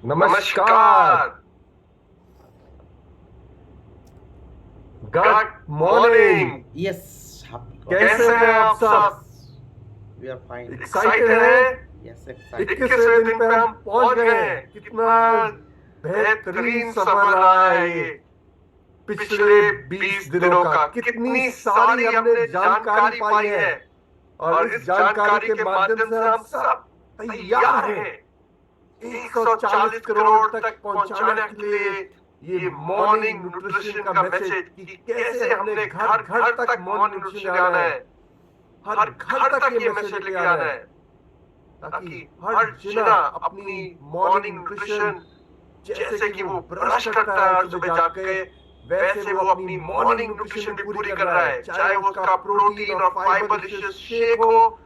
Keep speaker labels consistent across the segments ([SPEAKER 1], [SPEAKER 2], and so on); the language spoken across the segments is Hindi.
[SPEAKER 1] नमस्कार। Good morning.
[SPEAKER 2] Yes, happy God.
[SPEAKER 1] कैसे हैं आप सब?
[SPEAKER 2] We are fine.
[SPEAKER 1] एक्साइटेड हैं?
[SPEAKER 2] Yes, excited.
[SPEAKER 1] 21वें दिन पे हम पहुंच गए हैं। कितना बेहतरीन सफर रहा है ये पिछले 20 दिनों का। कितनी सारी हमने जानकारी पाई है और इस जानकारी के माध्यम से हम सब तैयार हैं 140 करोड़ तक पहुंचाने के लिए ये मॉर्निंग न्यूट्रिशन का मैसेज कि कैसे हमने घर घर तक मॉर्निंग न्यूट्रिशन ले आना है, हर घर तक ये मैसेज लेके आना है ताकि हर जना अपनी मॉर्निंग न्यूट्रिशन जैसे कि वो ब्रश करता है सुबह जाके वैसे वो अपनी मॉर्निंग न्यूट्रिशन भी पूरी कर रहा है, चाहे वो उसका प्रोटीन और फाइबर रिच शेक हो,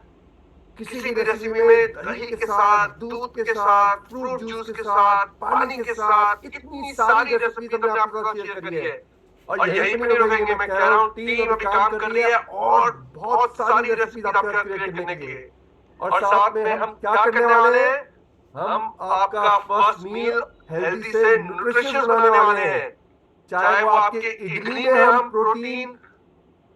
[SPEAKER 1] किसी भी रेसिपी में दही के साथ, दूध के साथ, फ्रूट जूस के साथ, पानी के साथ, इतनी सारी रेसिपी हमने आपके साथ शेयर करी है और यहीं पे नहीं रुकेंगे। मैं कह रहा हूँ टीम अभी काम कर रही है और बहुत सारी रेसिपी आपके साथ क्रिएट करने के लिए। और साथ में हम क्या करने वाले हैं? हम आपका फर्स्ट मील हेल्दी से न्यूट्रिशियस बनाने वाले हैं। चाहे वो आपके इडली में हम प्रोटीन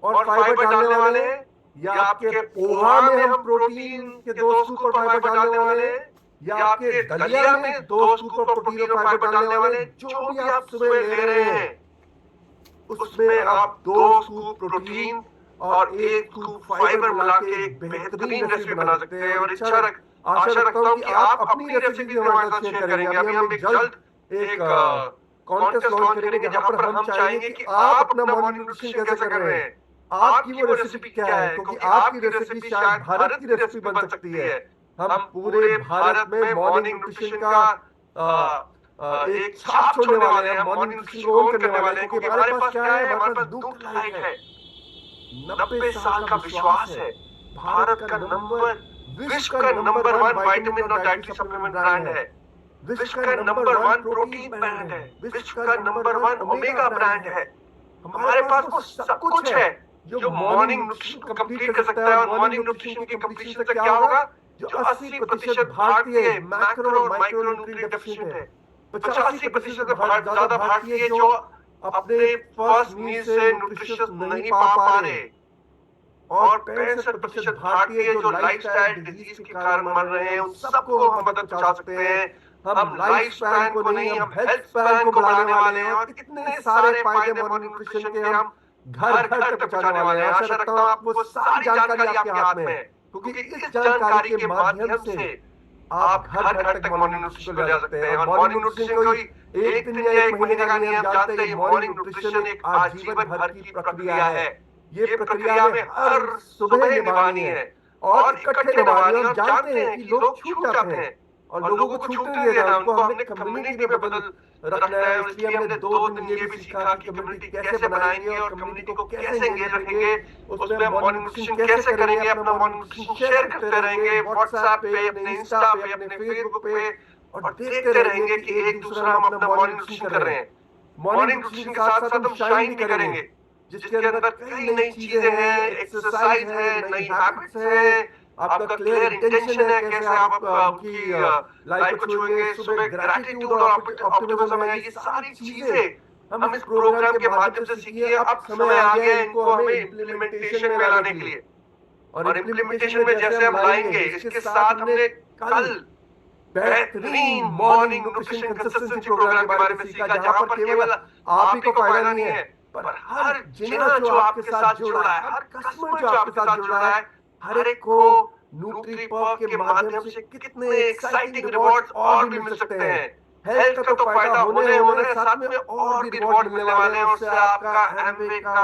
[SPEAKER 1] और फाइबर डालने वाले हैं या आपके पोहा में हम प्रोटीन के 2 स्कूप और फाइबर डालने वाले हैं या आपके दलिया में 2 स्कूप और प्रोटीन और फाइबर डालने वाले हैं। जो भी आप सुबह ले रहे हैं उसमें आप 2 स्कूप प्रोटीन और 1 स्कूप फाइबर मिला के एक बेहतरीन रेसिपी बना सकते हैं। और आशा रखता हूं कि आप अपनी रेसिपी हमारे साथ शेयर करेंगे। अभी हम एक जल्द एक कॉन्टेस्ट लॉन्च करेंगे जहां पर हम चाहेंगे कि आप अपना मॉर्निंग न्यूट्रिशन कैसे कर रहे हैं, आपकी वो रेसिपी क्या है, क्योंकि आपकी रेसिपी शायद भारत की रेसिपी बन सकती है। हम पूरे भारत में मॉर्निंग न्यूट्रिशन का एक छाप छोड़ने वाले हैं, मॉर्निंग न्यूट्रिशन को ओन करने वाले हैं, क्योंकि हमारे पास क्या है? हमारे पास दूध लाइफ है, 90 साल का विश्वास है, भारत का विश्व का नंबर 1 विटामिन और डाइटरी सप्लीमेंट ब्रांड है, विश्व का नंबर 1 प्रोटीन ब्रांड है, विश्व का नंबर 1 ओमेगा ब्रांड है। हमारे पास वो सब कुछ है जो मॉर्निंग न्यूट्रिशन को कंप्लीट कर सकता है। और मॉर्निंग न्यूट्रिशन की कंप्लीशन से क्या होगा? जो 80% भारतीय मैक्रो और माइक्रो न्यूट्रिएंट डेफिशिएंट है, 85% ज्यादा भारतीय जो अपने फर्स्ट मील से न्यूट्रिशियस नहीं पा रहे और 65% भारतीय जो लाइफस्टाइल डिजीज के कारण मर रहे हैं, उन सबको हम मदद पहुंचा सकते हैं। हम लाइफ स्पैन को नहीं, हम हेल्थ स्पैन को बढ़ाने वाले हैं और इतने सारे फायदे मॉर्निंग न्यूट्रिशन के हम घर घर तक पहुंचाने वाले हैं। आशा रखता हूं आपको सारी जानकारी आपके हाथ में है, क्योंकि इस जानकारी के माध्यम से आप घर घर तक मॉर्निंग न्यूट्रिशन को ले सकते हैं। और मॉर्निंग न्यूट्रिशन कोई एक दिन या एक महीने का नहीं है, हम जानते हैं मॉर्निंग न्यूट्रिशन एक आजीवन भर की प्रक्रिया है। ये प्रक्रिया में हर सुबह निभानी है और इकट्ठे निभानी है। और जानते हैं कि लोग छूट जाते हैं और लोगों को छूटने नहीं देना, उनको हमने कम्युनिटी में बदल रखना है। इसलिए हमने 2 दिन ये भी सीखा कि कम्युनिटी कैसे बनाएंगे और कम्युनिटी को कैसे एंगेज रखेंगे, उसमें मॉर्निंग न्यूट्रिशन कैसे करेंगे, अपना मॉर्निंग न्यूट्रिशन शेयर करते रहेंगे व्हाट्सएप पे, अपने इंस्टा पे, अपने फेसबुक पे, और देखते रहेंगे कि एक दूसरा हम अपना मॉर्निंग न्यूट्रिशन कर रहे हैं। मॉर्निंग न्यूट्रिशन के साथ साथ हम शाइन भी करेंगे, जिसके अंदर कई नई चीजें हैं, एक्सरसाइज है, नई हैबिट्स है, आपका क्लियर इंटेंशन है, कैसे आप उनकी लाइफ को छुएंगे, सुबह ग्रैटिट्यूड और ऑप्टिमिज्म है। ये सारी चीजें हम इस प्रोग्राम के माध्यम से सीखिए। अब समय आ गया है इनको हमें इम्प्लीमेंटेशन में लाने के लिए। और इम्प्लीमेंटेशन में जैसे हम लाएंगे, इसके साथ हमने कल बेहतरीन मॉर्निंग न्यूट्रिशन कंसिस्टेंसी प्रोग्राम के बारे में सीखा, जहां पर केवल आप ही को फायदा नहीं है, पर हर जना जो आपके साथ जुड़ रहा है, हर कस्टमर जो आपके साथ जुड़ रहा है, हर एक को न्यूट्रीपर्क के माध्यम से कितने एक्साइटिंग रिवॉर्ड्स और भी मिल सकते हैं। हेल्थ का तो फायदा होने साथ में और भी रिवॉर्ड मिलने वाले हैं। उससे आपका एमवे का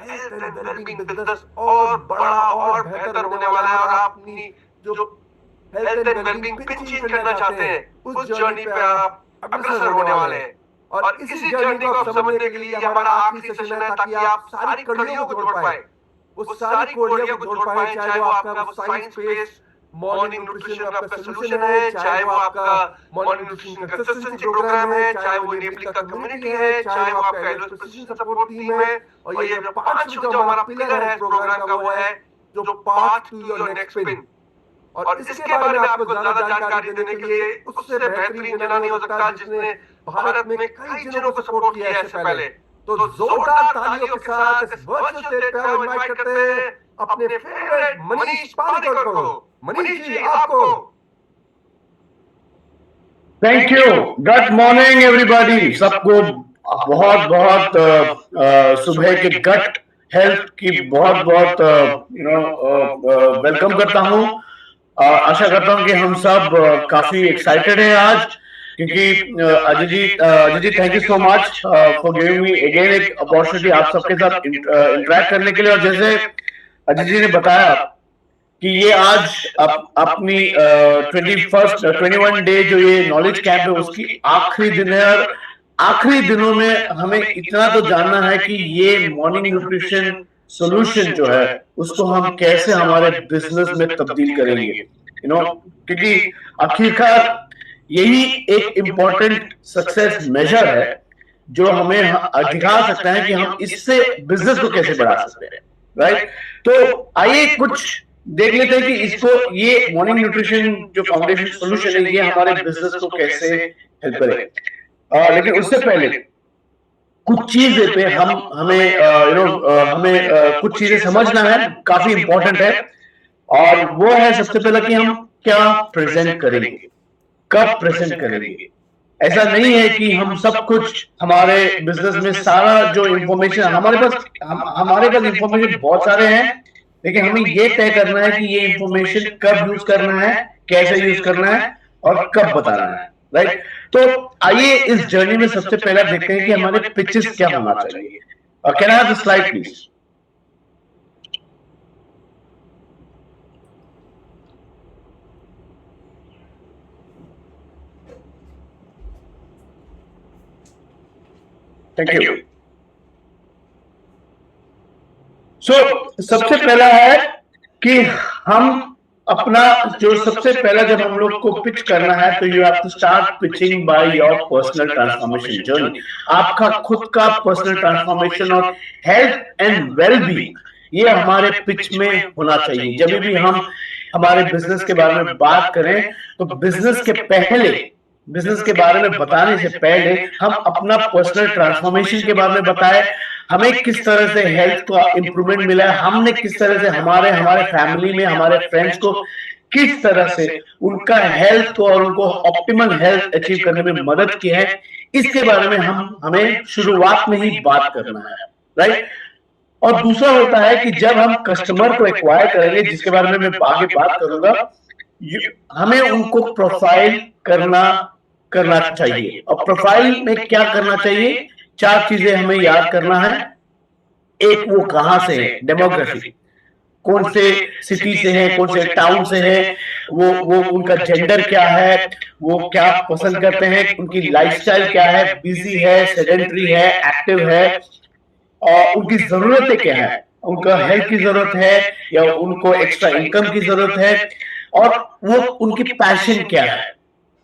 [SPEAKER 1] हेल्थ एंड वेलबींग बिजनेस और बड़ा और बेहतर होने वाला है। और आप अपनी जो health and wellbeing pitch change करना चाहते हैं, उस जर्नी पे आप अग्रसर होने वाले हैं। और इसी जर्नी को आप समझने के लिए हमारा आखिरी सेशन है, ताकि आप सारी कड़ियों को जोड़ पाए, वो सारी कड़ियों को जोड़ पाए। चाहे वो आपका साइंस बेस्ड मॉर्निंग न्यूट्रिशन आपका सोल्यूशन है, चाहे वो आपका मॉर्निंग न्यूट्रिशन कंसिस्टेंसी प्रोग्राम है, चाहे वो एनेबलिंग का कम्युनिटी है, चाहे वो आपका एलोस प्रिसिजन सपोर्ट टीम है। और ये जो 5 जो हमारा पिलर है इस प्रोग्राम का, वो है जो path to your next win. और इसके बारे में आपको ज्यादा जानकारी देने के लिए उससे बेहतरीन जना नहीं हो सकता जिसने भारत में कई जनों को सपोर्ट किया है इससे पहले। तो जोरदार तालियों के साथ इस वर्चुअल स्टेज पे हम इनवाइट करते हैं अपने फेवरेट मनीष पानीकर को। मनीष जी, आपको।
[SPEAKER 3] Thank you. Good morning everybody. सबको बहुत बहुत सुबह के गट हेल्थ की बहुत बहुत वेलकम करता हूँ। आशा करता हूँ कि हम सब काफी एक्साइटेड हैं आज, क्योंकि Ajay ji thank you so much for giving me again एक अपॉर्चुनिटी आप सबके साथ इंटरेक्ट करने के लिए। और जैसे अजय जी ने बताया कि ये आज अपनी 21 डे जो ये नॉलेज कैंप है उसकी आखिरी दिन है। और आखिरी दिनों में हमें इतना तो जानना है कि ये मॉर्निंग न्यूट्रिशन सॉल्यूशन जो है उसको हम कैसे हमारे बिजनेस में तब्दील करेंगे, क्योंकि आखिरकार यही एक इम्पोर्टेंट सक्सेस मेजर है जो हमें दिखा सकता है कि हम इससे बिजनेस को कैसे बढ़ा सकते हैं, राइट। तो आइए कुछ देख लेते हैं कि इसको ये मॉर्निंग न्यूट्रिशन जो फाउंडेशन सॉल्यूशन है ये हमारे बिजनेस को कैसे हेल्प करे। लेकिन उससे पहले कुछ चीजें पे हमें कुछ चीजें समझना है, काफी इंपॉर्टेंट है। और वो है सबसे पहले कि हम क्या प्रेजेंट करेंगे, कब प्रेजेंट करेंगे। ऐसा नहीं है कि हम सब कुछ हमारे बिजनेस में सारा जो इंफॉर्मेशन हमारे पास इंफॉर्मेशन बहुत सारे हैं, लेकिन हमें ये तय करना है कि ये इंफॉर्मेशन कब यूज करना है, कैसे यूज करना है और कब बताना है, राइट। तो आइए इस जर्नी में सबसे पहले देखते हैं कि हमारे पिचेस क्या होना चाहिए। Can I have the slide please. Thank you. सबसे पहला है कि हम अपना जो सबसे पहला जब हम लोग को पिच करना है तो you have to start pitching by your personal transformation journey. आपका खुद का पर्सनल ट्रांसफॉर्मेशन और हेल्थ एंड वेलबींग ये हमारे पिच में होना चाहिए। जब भी हम हमारे बिजनेस के बारे में बात करें तो बिजनेस के बारे में बताने से पहले हम अपना पर्सनल ट्रांसफॉर्मेशन के बारे में बताएं, हमें किस तरह से हेल्थ का इंप्रूवमेंट मिला है, हमने किस तरह से हमारे फैमिली में हमारे फ्रेंड्स को किस तरह से उनका हेल्थ को और उनको ऑप्टिमल हेल्थ अचीव करने में मदद की है, इसके बारे में हमें शुरुआत में ही बात करना है, राइट। और दूसरा होता है कि जब हम कस्टमर को एक्वायर करेंगे, जिसके बारे में मैं आगे बात करूंगा, हमें उनको प्रोफाइल करना चाहिए। और प्रोफाइल में क्या करना चाहिए, 4 चीजें हमें याद करना है। एक, वो कहां से है, डेमोग्राफी, कौन से सिटी से है, कौन से टाउन से है, वो उनका जेंडर क्या है, वो क्या पसंद करते हैं, उनकी लाइफस्टाइल क्या है, बिजी है, सेडेंटरी है, एक्टिव है, और उनकी जरूरतें क्या है, उनका हेल्थ की जरूरत है या उनको एक्स्ट्रा इनकम की जरूरत है, और वो उनकी पैशन क्या है,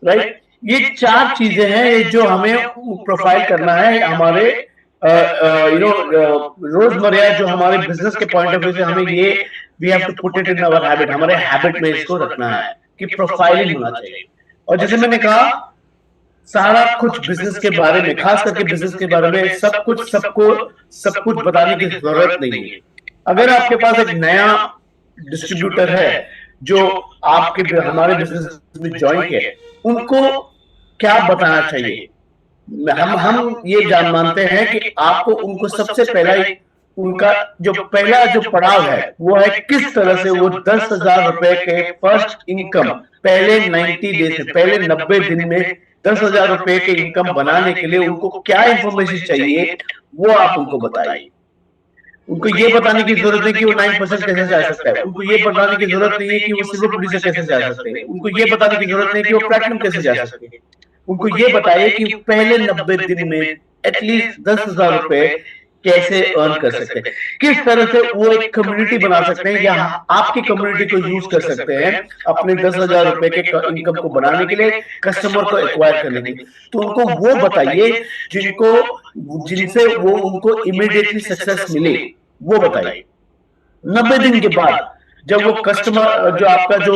[SPEAKER 3] राइट। ये 4 चीजें हैं जो हमें प्रोफाइल करना है हमारे रोजमर्रा जो हमारे बिजनेस के पॉइंट ऑफ व्यू से हमें ये we have to put it in our habit, हमारे हैबिट में इसको रखना है कि प्रोफाइलिंग होना चाहिए। और जैसे मैंने कहा सारा कुछ बिजनेस के बारे में, खास करके बिजनेस के बारे में सब कुछ बताने की जरूरत नहीं है। अगर आपके पास एक नया डिस्ट्रीब्यूटर है जो हमारे बिजनेस में ज्वाइन किया, उनको क्या बताना चाहिए। हम ये मानते हैं कि आपको उनको सबसे पहला उनका जो पहला जो पड़ाव है वो है किस तरह से वो 10,000 रुपए के फर्स्ट इनकम पहले 90 डेज से, पहले 90 दिन में 10,000 रुपए के इनकम बनाने के लिए उनको क्या इंफॉर्मेशन चाहिए वो आप उनको बताइए। उनको ये बताने की जरूरत है कि वो 9% कैसे जा सकता है, उनको ये बताने की जरूरत नहीं है कि वो सिल्वर प्रोड्यूसर कैसे जा सकते हैं, उनको ये बताने की जरूरत नहीं है कि वो प्लैटिनम कैसे जा सकते हैं। उनको ये बताइए कि पहले 90 दिन में एटलीस्ट 10,000 रुपए कैसे अर्न कर सकते हैं, किस तरह से वो एक कम्युनिटी बना सकते हैं या आपकी कम्युनिटी को यूज कर सकते हैं अपने 10,000 रुपए के इनकम को बनाने के लिए, कस्टमर को एक्वायर करने के लिए। तो उनको वो बताइए जिनसे वो उनको इमीडिएटली सक्सेस मिले, वो बताइए। 90 दिन के बाद जब वो कस्टमर जो आपका जो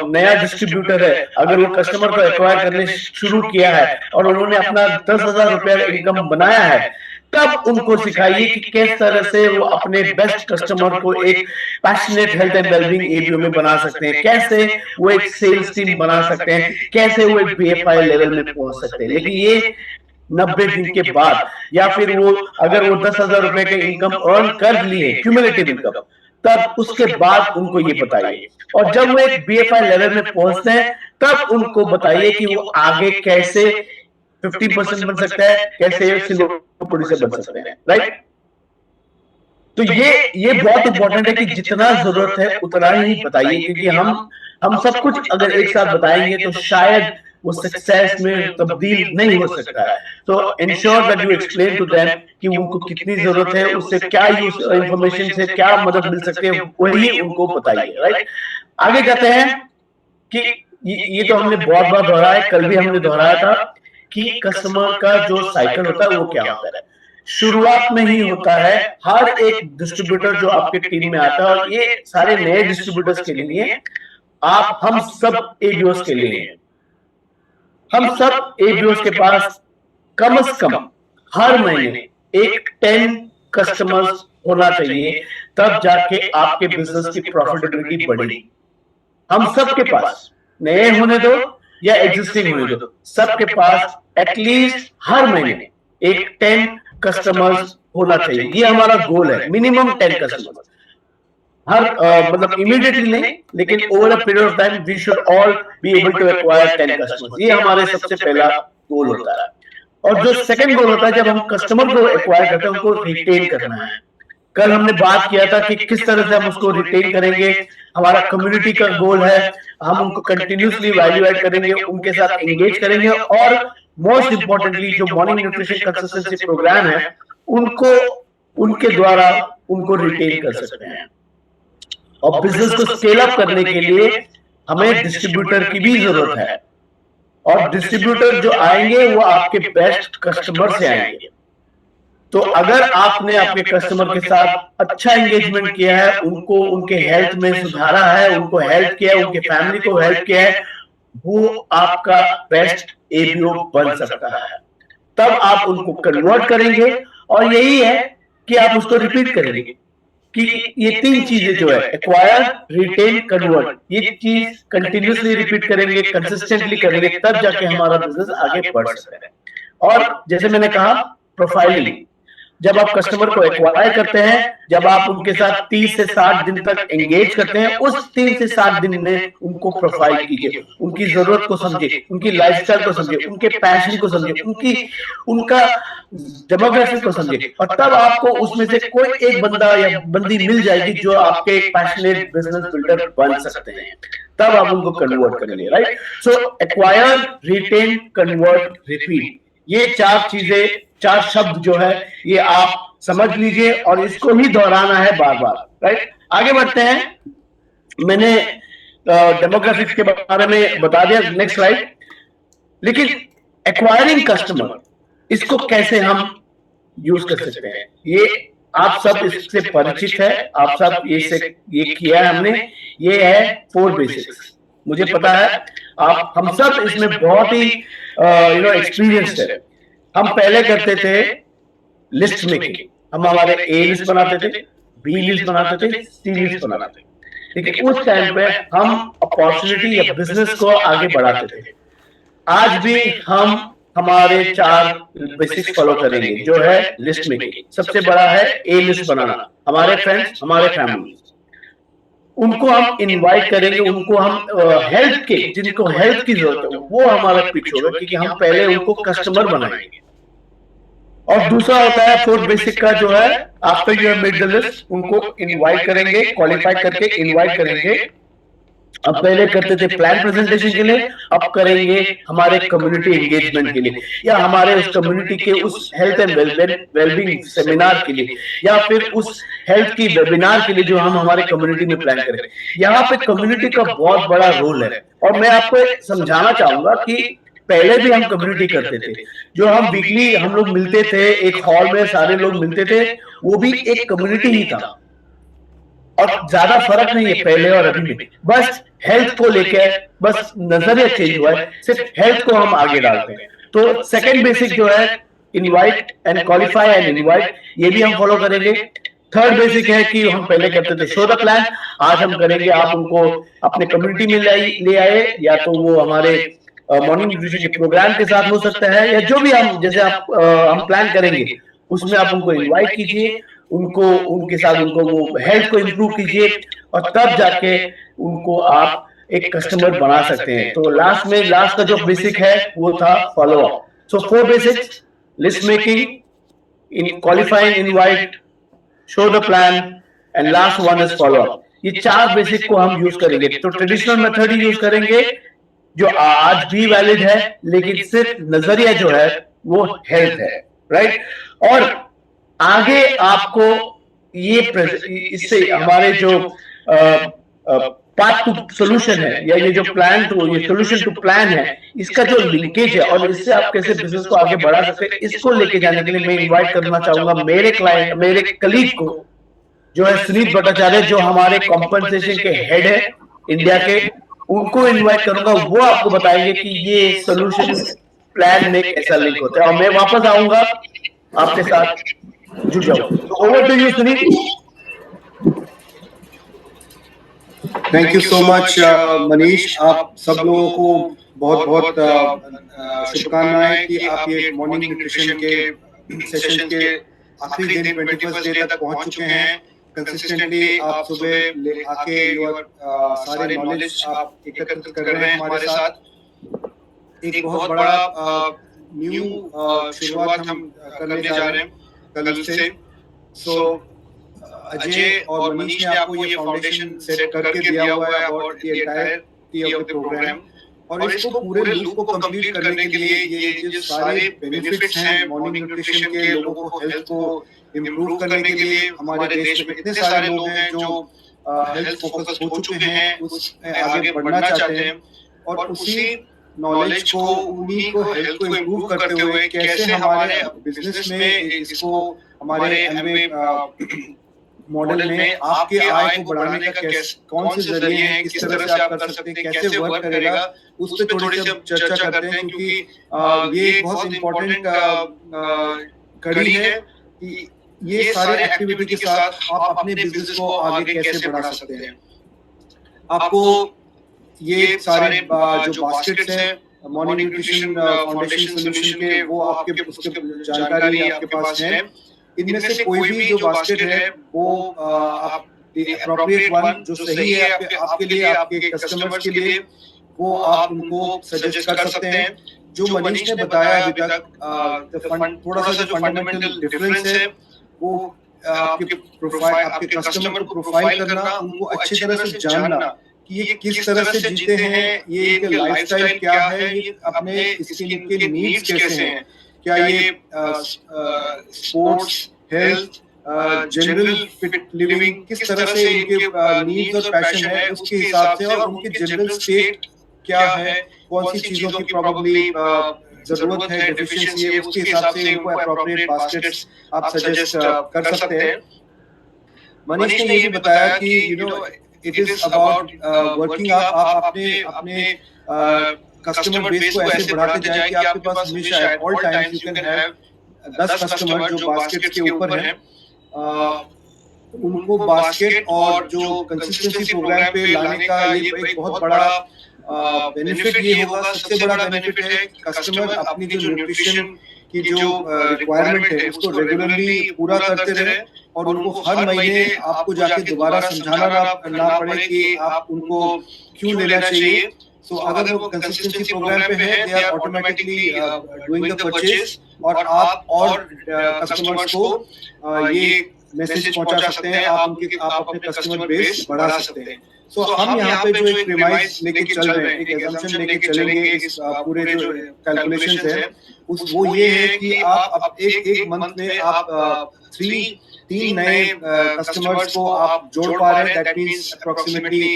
[SPEAKER 3] नया डिस्ट्रीब्यूटर है, अगर वो कस्टमर को एक्वायर करने शुरू किया है और उन्होंने अपना 10,000 रुपया इनकम बनाया है, तब उनको सिखाइए कि किस तरह से वो अपने बेस्ट कस्टमर को एक passionate health and wellbeing ABO में बना सकते हैं, कैसे वो एक सेल्स टीम बना सकते हैं, कैसे वो एक बीएफआई लेवल में पहुंच सकते हैं। लेकिन ये 90 दिन के बाद, या फिर वो अगर वो 10,000 रुपए के इनकम अर्न कर लिए क्यूमुलेटिव इनकम, तब उसके बाद उनको ये बताइए। और जब वो एक बीएफआई लेवल में पहुंचते हैं, तब उनको बताइए कि वो आगे कैसे 50% बन सकता है, कैसे सिंगल प्रोड्यूसर बन सकते हैं, राइट। तो ये बहुत इंपॉर्टेंट है कि जितना जरूरत है उतना ही बताइए, क्योंकि हम सब कुछ अगर एक साथ बताएंगे तो शायद वो सक्सेस में तब्दील नहीं हो सकता है। तो ensure that you explain to them कि उनको कितनी जरूरत है, उससे क्या यूज इंफॉर्मेशन से क्या मदद मिल सकती है, वही उनको बताइए, राइट। आगे कहते हैं कि ये तो हमने बहुत बार दोहराया है, कल भी हमने दोहराया था कि कस्टमर का जो साइकिल होता है वो क्या होता है। शुरुआत में ही होता है, हर एक डिस्ट्रीब्यूटर जो आपके टीम में आता है, और ये सारे नए डिस्ट्रीब्यूटर्स के लिए, हम सब एबीओस के लिए, हम सब एबीओस के पास कम से कम हर महीने एक 10 कस्टमर्स होना चाहिए, तब जाके आपके बिजनेस की प्रॉफिटेबिलिटी बढ़ेगी। हम सबके पास, नए होने दो या एग्जिस्टिंग होने दो, सबके पास एटलीस्ट हर महीने एक 10 कस्टमर्स होना चाहिए। ये हमारा गोल है, मिनिमम 10 कस्टमर्स हर मतलब इमीडिएटली नहीं, लेकिन over a period of time we should all be able to acquire 10 customers. ये हमारे सबसे पहला गोल होता है। और जो सेकंड गोल होता है, जब हम कस्टमर को एक्वायर करते हैं, उनको रिटेन करना है। कल हमने बात किया था कि किस तरह से हम उसको रिटेन करेंगे। हमारा कम्युनिटी का गोल है, हम उनको कंटिन्यूसली वैल्यू ऐड करेंगे, उनके साथ एंगेज करेंगे, और मोस्ट इंपॉर्टेंटली जो मॉर्निंग न्यूट्रिशन कंसिस्टेंसी प्रोग्राम है, उनको उनके द्वारा उनको रिटेन कर सकते हैं। और बिजनेस को स्केल अप करने के लिए हमें डिस्ट्रीब्यूटर की भी जरूरत है, और डिस्ट्रीब्यूटर जो आएंगे वो आपके बेस्ट कस्टमर से आएंगे। तो अगर आपने आपके कस्टमर के साथ अच्छा एंगेजमेंट किया है, उनको उनके हेल्थ में सुधारा है, उनको हेल्प किया है, उनके फैमिली को हेल्प किया है, वो आपका बेस्ट एबीओ बन सकता है। तब आप उनको कन्वर्ट करेंगे, और यही है कि आप उसको रिपीट करेंगे कि ये 3 चीजें जो है, एक्वायर, रिटेन, कन्वर्ट, ये चीज कंटिन्यूसली रिपीट करेंगे, कंसिस्टेंटली करेंगे, तब जाके हमारा बिजनेस आगे बढ़ सकता है। और जैसे मैंने कहा, प्रोफाइलिंग, जब आप कस्टमर को एक्वायर करते हैं, जब आप उनके साथ 30 से 60 दिन तक एंगेज करते हैं, उस 3 से 7 दिन में उनको प्रोफाइल कीजिए, उनकी जरूरत को समझिए, उनकी लाइफस्टाइल को समझिए, उनके पैशन को समझिए, उनका डेमोग्राफिक को समझिए, और तब आपको उसमें से कोई एक बंदा या बंदी मिल जाएगी जो आपके पैशनेट बिजनेस बिल्डर बन सकते हैं। तब आप उनको कन्वर्ट करेंगे, राइट। सो एक्वायर, रिटेन, कन्वर्ट, रिपीट, ये 4 चीजें, 4 शब्द जो है, ये आप समझ लीजिए, और इसको ही दोहराना है बार बार, राइट। आगे बढ़ते हैं। मैंने डेमोग्राफिक्स के बारे में बता दिया, नेक्स्ट स्लाइड। लेकिन एक्वायरिंग कस्टमर, इसको कैसे हम यूज कर सकते हैं, ये आप सब इससे परिचित है, आप सब ये किया है हमने। ये है 4 बेसिक्स। मुझे पता है हम सब इसमें बहुत ही एक्सपीरियंस्ड है। हम पहले करते थे लिस्ट मेकिंग, हम हमारे ए लिस्ट बनाते थे, बी लिस्ट बनाते थे, सी लिस्ट बनाते थे। लेकिन उस टाइम पे हम अपॉर्चुनिटी या बिजनेस को आगे बढ़ाते थे। आज भी हम हमारे 4 बेसिक्स फॉलो करेंगे, जो है लिस्ट मेकिंग। सबसे बड़ा है ए लिस्ट बनाना। हमारे फ्रेंड्स, हमारे फैमिली, उनको हम इनवाइट करेंगे, उनको हम हेल्प के, जिनको हेल्प की जरूरत है, वो हमारा पिच होगा, क्योंकि हम पहले उनको कस्टमर बनाएंगे। और दूसरा होता है 4 बेसिक का, जो है after you have made the list, उनको इनवाइट करेंगे, क्वालिफाई करके इनवाइट करेंगे। अब पहले करते थे प्लान प्रेजेंटेशन के लिए, अब करेंगे हमारे कम्युनिटी एंगेजमेंट के लिए, या हमारे उस कम्युनिटी के उस हेल्थ एंड वेलबींग सेमिनार के लिए, या फिर उस हेल्थ की वेबिनार के लिए जो हम हमारे कम्युनिटी में प्लान करें। यहाँ पे कम्युनिटी का बहुत बड़ा रोल है, और मैं आपको समझाना चाहूंगा कि पहले भी हम कम्युनिटी करते थे, जो हम वीकली हम लोग मिलते थे, एक हॉल में सारे लोग मिलते थे, वो भी एक कम्युनिटी ही था। और ज्यादा फर्क नहीं है पहले और अभी में, बस हेल्थ को लेके बस नजरिया चेंज हुआ है, सिर्फ हेल्थ को हम आगे डालते हैं। तो सेकंड बेसिक जो है invite and qualify and invite, ये भी हम फॉलो करेंगे। थर्ड बेसिक है कि हम पहले करते थे शो द प्लान, आज हम करेंगे आप उनको अपने कम्युनिटी में ले आए, या तो वो हमारे मॉर्निंग न्यूट्रिशन के प्रोग्राम के साथ हो सकता है, या जो भी हम जैसे आप हम प्लान करेंगे उसमें आप उनको इनवाइट कीजिए, उनको उनके साथ उनको वो हेल्थ को इम्प्रूव कीजिए, और तब जाके उनको आप एक कस्टमर बना सकते हैं। तो लास्ट का जो बेसिक है वो था follow up. So 4 basics, list making, in qualifying, invite, show the plan and last one is follow up. ये 4 बेसिक को हम यूज करेंगे। तो ट्रेडिशनल मेथड ही यूज करेंगे जो आज भी वैलिड है, लेकिन सिर्फ नजरिया जो है वो हेल्थ है, राइट। और आगे आपको ये इससे हमारे जो पाथ टू सोल्यूशन है, या ये जो प्लान टू ये सोल्यूशन टू प्लान है, इसका जो लिंकेज है और इससे आप कैसे बिजनेस को आगे बढ़ा सकते हैं, इसको लेके जाने के लिए मैं इनवाइट करना चाहूंगा मेरे क्लाइंट, मेरे कलीग को, जो है सुनीत भट्टाचार्य, जो हमारे कॉम्पनसेशन के हेड है इंडिया के। उनको इनवाइट करूंगा, वो आपको बताएंगे कि ये सोल्यूशन प्लान में कैसा लिंक होता है, और मैं वापस आऊंगा आपके साथ जुड़ जाऊं। तो over to you Suneet.
[SPEAKER 4] Thank you so much Manish, आप सब लोगों को बहुत बहुत शुभकामनाएं कि आप ये मॉर्निंग न्यूट्रिशन के सेशन के आखिरी दिन 21st डे तक पहुंच चुके हैं। कंसिस्टेंटली आप सुबह आके सारे नॉलेज आप एकत्रित कर रहे हैं हमारे साथ। एक बहुत बड़ा न्यू शुरुआत हम करने जा रहे हैं कल से। सो अजय और मनीष ने आपको ये फाउंडेशन सेट करके दिया हुआ है about the entirety of the programme, और इसको पूरे लूप को कंप्लीट करने के लिए ये जो सारे बेनिफिट्स हैं मॉर्निंग न्यूट्रिशन के, लोगों को हेल्थ को इम्प्रूव करने के लिए, हमारे देश में इतने सारे लोग हैं जो हेल्थ फोकस हो चुके हैं, उसमें आगे बढ़ना चाहते हैं, और उसी नॉलेज को, उन्हीं को हेल्थ को इम्प्रूव करते हुए कैसे हमारे बिजनेस में इसको हमारे एमवे मॉडल में आपके आय को बढ़ाने का कौन से जरिए हैं, किस तरह से आप कर सकते हैं, कैसे वर्क करेगा, उस पर थोड़ी सी चर्चा करते हैं, क्योंकि ये बहुत इम्पोर्टेंट कड़ी है कि ये सारे एक्टिविटी के साथ आप अपने बिजनेस को आगे कैसे बढ़ा सकते हैं। आपको ये सारे जो बास्केट्स हैं मॉर्निंग न्यूट्रिशन फाउंडेशन सोल्यूशन के, वो आपके उसके जानकारी आपके पास है। इनमें से कोई भी जो बास्केट है वो आप एप्रोप्रिएट वन जो सही है आपके लिए, आपके कस्टमर्स के लिए, वो आप उनको सजेस्ट कर सकते हैं। जो मनीष ने बताया अभी तक थोड़ा सा जो फंडामेंटल डिफरेंस है वो आपके प्रोफाइल, आपके कस्टमर को प्रोफाइल करना, उनको अच्छी तरह से जानना कि ये किस तरह से जीते हैं, ये इनके लाइफस्टाइल क्या है, ये अपने इसके नीड्स कैसे हैं, क्या ये sports, health, general fit living, किस तरह से इनके नीड्स और पैशन है उसके हिसाब से, और उनकी जनरल स्टेट क्या है, कौन सी चीजों की प्रॉब्लली जरूरत है, डेफिशिएंसी है, उसके हिसाब से इनको एप्रोप्रिएट बास्केट्स आप सजेस्ट कर सकते हैं। मनीष ने ये भी बताया कि you know it is about working, आप अपने कस्टमर बेस को ऐसे बढ़ाते जाएं कि आपके पास हमेशा all times you can have 10 customer जो बास्केट के ऊपर हैं, उनको बास्केट और जो कंसिस्टेंसी प्रोग्राम पे लाने का ये एक बहुत बड़ा बेनिफिट ये होगा। सबसे बड़ा बेनिफिट है कस्टमर अपनी जो न्यूट्रिशन की जो रिक्वायरमेंट है उसको रेगुलरली पूरा करते रहे, और उनको हर महीने आपको जाके दोबारा समझाना ना पड़े कि आप उनको क्यों लेना चाहिए। सो अगर वो कंसिस्टेंसी प्रोग्राम पे है, they are automatically doing the purchase, और आप और कस्टमर्स को ये मैसेज पहुंचा सकते हैं, आप अपने कस्टमर बेस बढ़ा सकते हैं। सो हम यहाँ पे जो एक प्रीमाइस लेके चल रहे हैं, एक एजम्पशन लेके चलेंगे इस पूरे जो कैलकुलेशंस है, वो ये है कि आप एक मंथ में आप 3 नए कस्टमर्स को आप जोड़ पा रहे हैं। That means approximately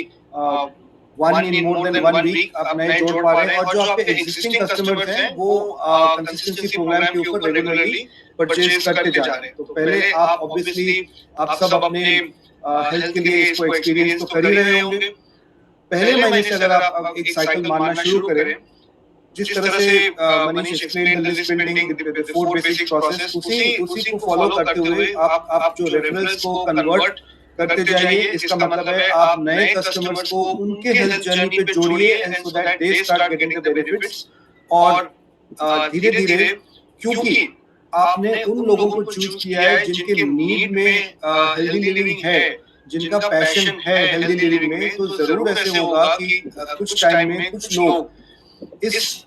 [SPEAKER 4] 1 in more than 1 week आप नए जोड़ पा रहे हैं, और जो आपके एग्जिस्टिंग कस्टमर्स हैं वो कंसिस्टेंसी प्रोग्राम के ऊपर रेगुलरली परचेज करते जा रहे हैं। तो पहले आप ऑब्वियसली आप सब अपने हेल्थ के लिए इसको एक्सपीरियंस तो कर ही रहे होंगे। पहले महीने से अगर आप एक साइकिल मानना शुरू करें, जिस तरह से Manish explain the list building, the 4 basic process, उसी को फॉलो करते हुए आप जो रेफरेंस को कन्वर्ट करते जाइए। इसका मतलब है आप नए कस्टमर्स को उनके हेल्थ जर्नी पे जोड़िए and so that they start getting the benefits. और धीरे धीरे, क्योंकि आपने उन लोगों को चूज किया है जिनके नीड में हेल्दी लिविंग है, जिनका पैशन है हेल्दी लिविंग में, तो जरूर ऐसे होगा कि कुछ टाइम में कुछ लोग इस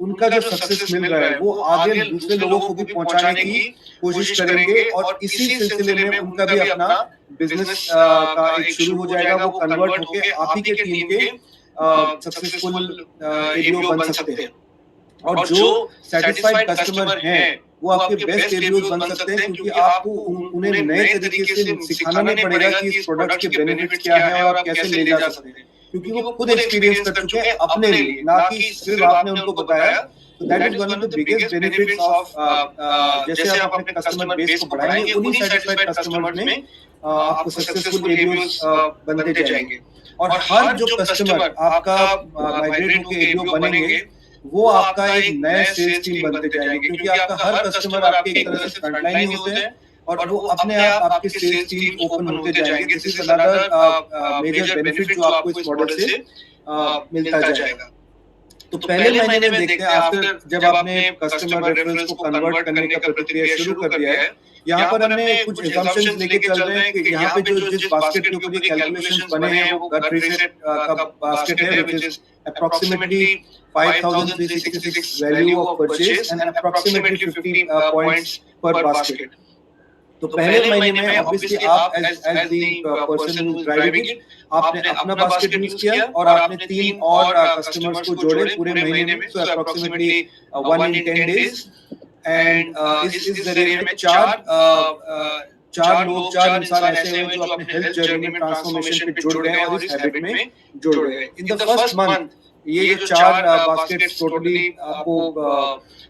[SPEAKER 4] उनका जो सक्सेस मिल रहा है वो आगे दूसरे लोगों को भी पहुंचाने की कोशिश करेंगे, और इसी सिलसिले में उनका भी अपना बिजनेस का एक शुरू हो जाएगा। वो कन्वर्ट होके आप ही के टीम के सक्सेसफुल एडीओ बन सकते हैं। और जो सेटिस्फाइड कस्टमर हैं वो आपके बेस्ट एडीओ बन सकते हैं, क्योंकि आपको उन्हें नए तरीके से सिखाना नहीं पड़ेगा कि इस प्रोडक्ट के बेनिफिट्स क्या है और आप कैसे ले जा सकते हैं, क्योंकि वो खुद एक्सपीरियंस कर चुके हैं अपने लिए, ना कि सिर्फ आपने उनको बताया। तो that is one of the biggest benefits of जैसे आप अपने कस्टमर बेस को बढ़ाएंगे, उन्हीं सेटिस्फाइड कस्टमर में आपको सक्सेसफुल एडीओस बनते जाएंगे। और हर जो कस्टमर आपका माइग्रेट होकर एडीओ बनेंगे वो आपका एक नया सेल्स टीम बनते जाएंगे, क्योंकि आपका हर कस्टमर आपके एक तरह से फ्रंटलाइन ही होते हैं और वो अपने आप आपके सेल्स टीम ओपन होते जाएंगे। This is another major benefit जो आपको इस मॉडल से मिलता जाएगा। तो पहले महीने में देखते हैं, आफ्टर जब आपने कस्टमर रेफरेंस को कन्वर्ट करने का प्रक्रिया शुरू कर दिया है, यहाँ पर हमने कुछ assumptions लेके चल रहे हैं कि यहाँ पे जो जिस बास्केट के ऊपर ये कैलकुलेशंस बने हैं वो गट रीसेट का बास्केट है, which is approximately 5,366 value of purchase and approximately 50 points per basket. तो पहले महीने में ऑब्वियसली आप as the person who driving it, आपने अपना बास्केट यूज किया और आपने 3 और कस्टमर्स को जोड़े पूरे महीने में, सो अप्रोक्सीमेटली 1 in 10 days। एंड इस जरिए में चार इंसान ऐसे हैं जो अपने हेल्थ जर्नी में ट्रांसफॉर्मेशन पे जुड़ गए और इस हैबिट में जुड़ गए। इन द फर्स्ट मंथ ये जो 4 बास्केट्स टोटली आपको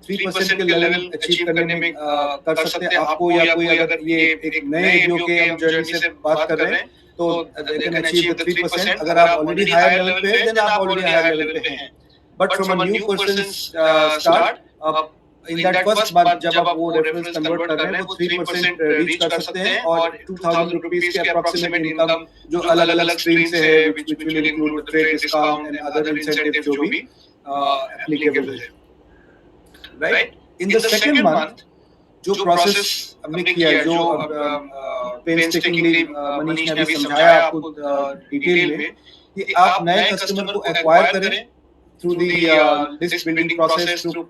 [SPEAKER 4] 3% के लेवल अचीव करने में कर सकते हैं आपको, या कोई अगर ये एक नए एडीओ के हम जर्नी से बात कर रहे हैं तो दे कैन अचीव 3%। अगर आप ऑलरेडी हायर लेवल पे हैं देन आप ऑलरेडी हायर लेवल पे हैं, but from a new person start in that first month जब आप वो रेफरेंस कन्वर्ट कर रहे हैं वो 3% रीच कर सकते हैं और 2000 रुपीस के अप्रोक्सीमेट इनकम जो अलग-अलग स्ट्रीम से है, which will include trade discount and other incentive जो भी एप्लीकेबल है, right. In the second month जो प्रोसेस हमने किया, जो पेनस्टेकिंगली मनीष ने अभी समझाया आपको डिटेल में, कि आप नए कस्टमर को एक्वायर करें through the list building process, through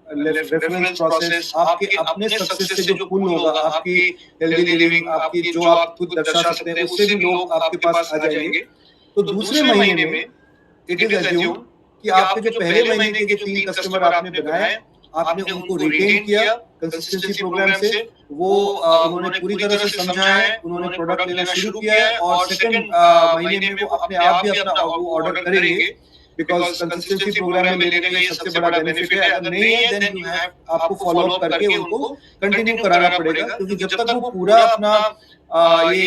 [SPEAKER 4] reference process, आपके अपने सक्सेस से जो पुल होगा, आपकी हेल्दी लिविंग, आपकी जो आप खुद दर्शा सकते हैं, उससे भी लोग आपके पास आ जाएंगे। तो दूसरे महीने में इट इज अज्यूम कि आपके जो पहले महीने के जो 3 कस्टमर आपने बनाए, आपने उनको रिटेन किया कंसिस्टेंसी प्रोग्राम से, वो उन्होंने पूरी तरह से समझा है, उन्होंने प्रोडक्ट लेना शुरू किया है, और सेकंड महीने में वो अपने आप भी अपना वो ऑर्डर करेंगे, बिकॉज़ कंसिस्टेंसी प्रोग्राम में लेने का ये सबसे बड़ा बेनिफिट है। अगर नहीं है देन यू हैव आपको फॉलो अप करके उनको कंटिन्यू कराना पड़ेगा, क्योंकि जब तक वो पूरा अपना ये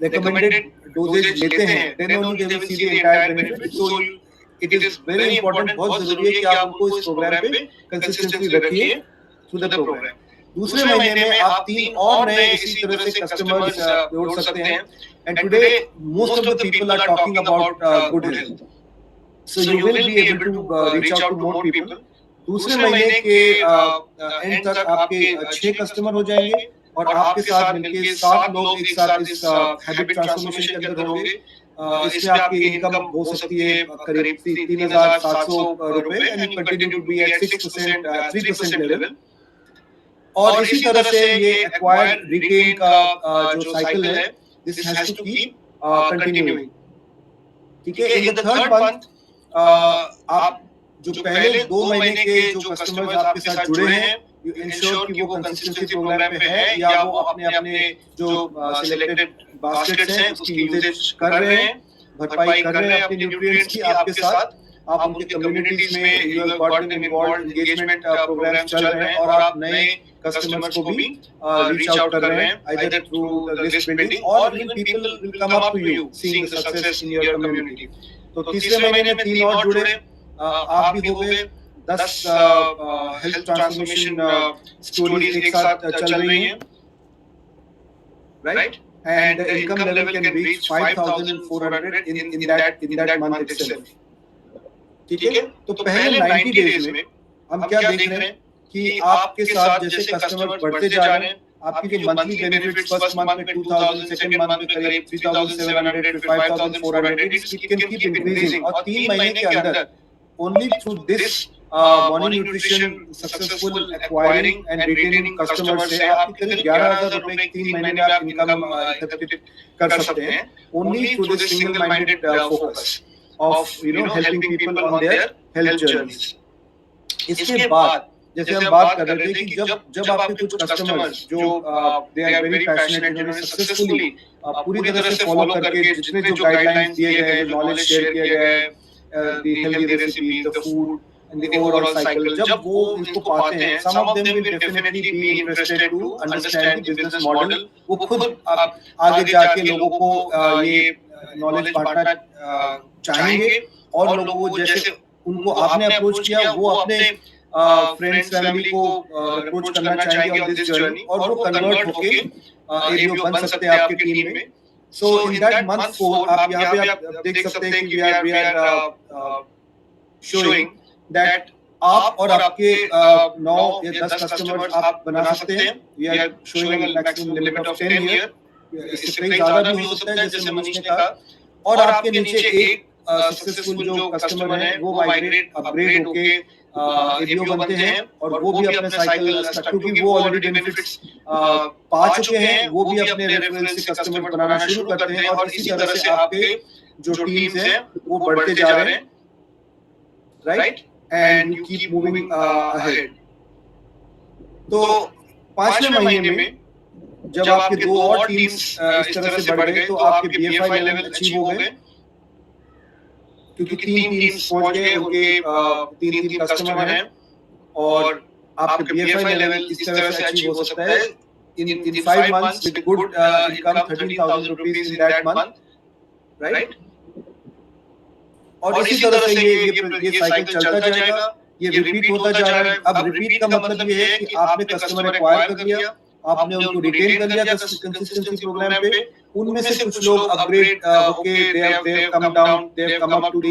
[SPEAKER 4] रिकमेंडेड डोजेज लेते हैं then only they will see the entire benefit. So it is very important, बहुत जरूरी है कि आप उनको इस प्रोग्राम पे कंसिस्टेंसी रखिए थ्रू द प्रोग्राम। दूसरे महीने में आप 3 और नए इसी तरह से कस्टमर्स जोड़ सकते हैं, and today most of the people are talking about good health, so you will be able to reach out to more people। दूसरे महीने के एंड तक आपके 6 कस्टमर हो जाएंगे और आपके साथ मिलके 7 लोग एक साथ इस हैबिट ट्रांसफॉर्मेशन के अंदर होंगे। इसमें आपकी इनकम हो सकती है करीब 3,700 रुपए and you continue to be at 6% 3% level. और इसी तरह से ये एक्वायर्ड रिटेन का जो साइकिल है, this has to keep continuing। ठीक है। इन द थर्ड मंथ आप जो पहले 2 महीने के जो कस्टमर्स आपके साथ जुड़े हैं, यू इंश्योर कि वो कंसिस्टेंसी प्रोग्राम पे है या वो अपने जो सिलेक्टेड बास्केट्स हैं उसकी यूजेज कर रहे हैं, भरपाई कर रहे हैं अपने न्यूट्रिएंट्स की आपके साथ। आप उनके कम्युनिटीज में you have got them involved, engagement programmes चल रहे हैं और आप नए कस्टमर्स को भी रीच आउट कर रहे हैं आइदर थ्रू लिस्ट बिल्डिंग और even people will come up to you seeing the success in your community. तो तीसरे महीने में 3 और जुड़े, आप भी हो गए 10 हेल्थ ट्रांसफॉर्मेशन स्टोरीज एक साथ चल रही हैं, right? And the income level can reach 5,400 in that month itself. ठीक है? तो पहले 90 डेज में हम क्या देख रहे हैं कि आपके साथ जैसे कस्टमर बढ़ते जा रहे हैं, आपकी जो मंथली बेनिफिट्स फर्स्ट मंथ में 2,000, सेकंड मंथ में करीब 3,700 फिर 5,400, इट कैन कीप इंक्रीजिंग। और 3 महीने के अंदर only through this morning nutrition successful acquiring and retaining customers से आपकी करीब 11,000 रुपए 3 महीने में आप इनकम एकत्रित कर सकते हैं, only through this single minded focus of helping people on their health journeys. इसके बाद जैसे हम बात कर रहे थे कि जब आपके कुछ कस्टमर्स जो दे आर वेरी पैशनेट, जिन्होंने सक्सेसफुली पूरी तरह से फॉलो करके जितने जो गाइडलाइंस दिए गए हैं, नॉलेज शेयर किया गया है, the healthy recipe, the food and the overall cycle, जब वो इसको पाते हैं, some of them will definitely be interested to understand the business model। वो खुद आगे जाके लोगों को ये नॉलेज बांटना चाहेंगे और लोगों को जैसे उनको आपने अप्रोच किया वो अपने फ्रेंड्स फैमिली को अप्रोच करना चाहेंगे ऑन दिस जर्नी और वो कन्वर्ट होके एबीओ बन सकते हैं आपकी टीम में। सो इन दैट मंथ 4 आप यहाँ पे आप देख सकते हैं कि we are showing that आप और आपके 9 या 10 कस्टमर्स आप बना सकते हैं। We are showing a maximum limit of 10 here, इससे कई ज्यादा भी हो सकता है जैसे मनीष ने कहा। और आपके नीचे एक सक्सेसफुल जो कस्टमर है वो माइग्रेट अपग्रेड होके एबीओ बनते हैं और वो भी अपने साइकिल क्योंकि वो ऑलरेडी बेनिफिट्स पा चुके हैं, वो भी अपने रेफरेंस से कस्टमर बनाना शुरू करते हैं और इसी तरह से आपके जो टीम्स हैं वो बढ़ते जा रहे हैं, right? And you keep moving ahead। तो 5वें महीने में जब आपके 2 और टीम्स इस तरह से बढ़ गए तो आपके बीएफआई लेवल अचीव हो गए, क्योंकि 3 टीम्स पहुंच गए, उनके 3 कस्टमर हैं और आपके बीएफआई लेवल इस तरह से अचीव हो सकता है in 5 months with good income 13,000 rupees in that month, right? और इसी तरह से ये साइकिल चलता जाएगा, ये रिपीट होता जा रहा है। अब रिपीट का मतलब ये है कि आपने कस्टमर एक्वायर कर लिया, आपने उनको रिटेन कर लिया कंसिस्टेंसी प्रोग्राम पे, उनमें से कुछ लोग अपग्रेड होके they have come down, they have come up to the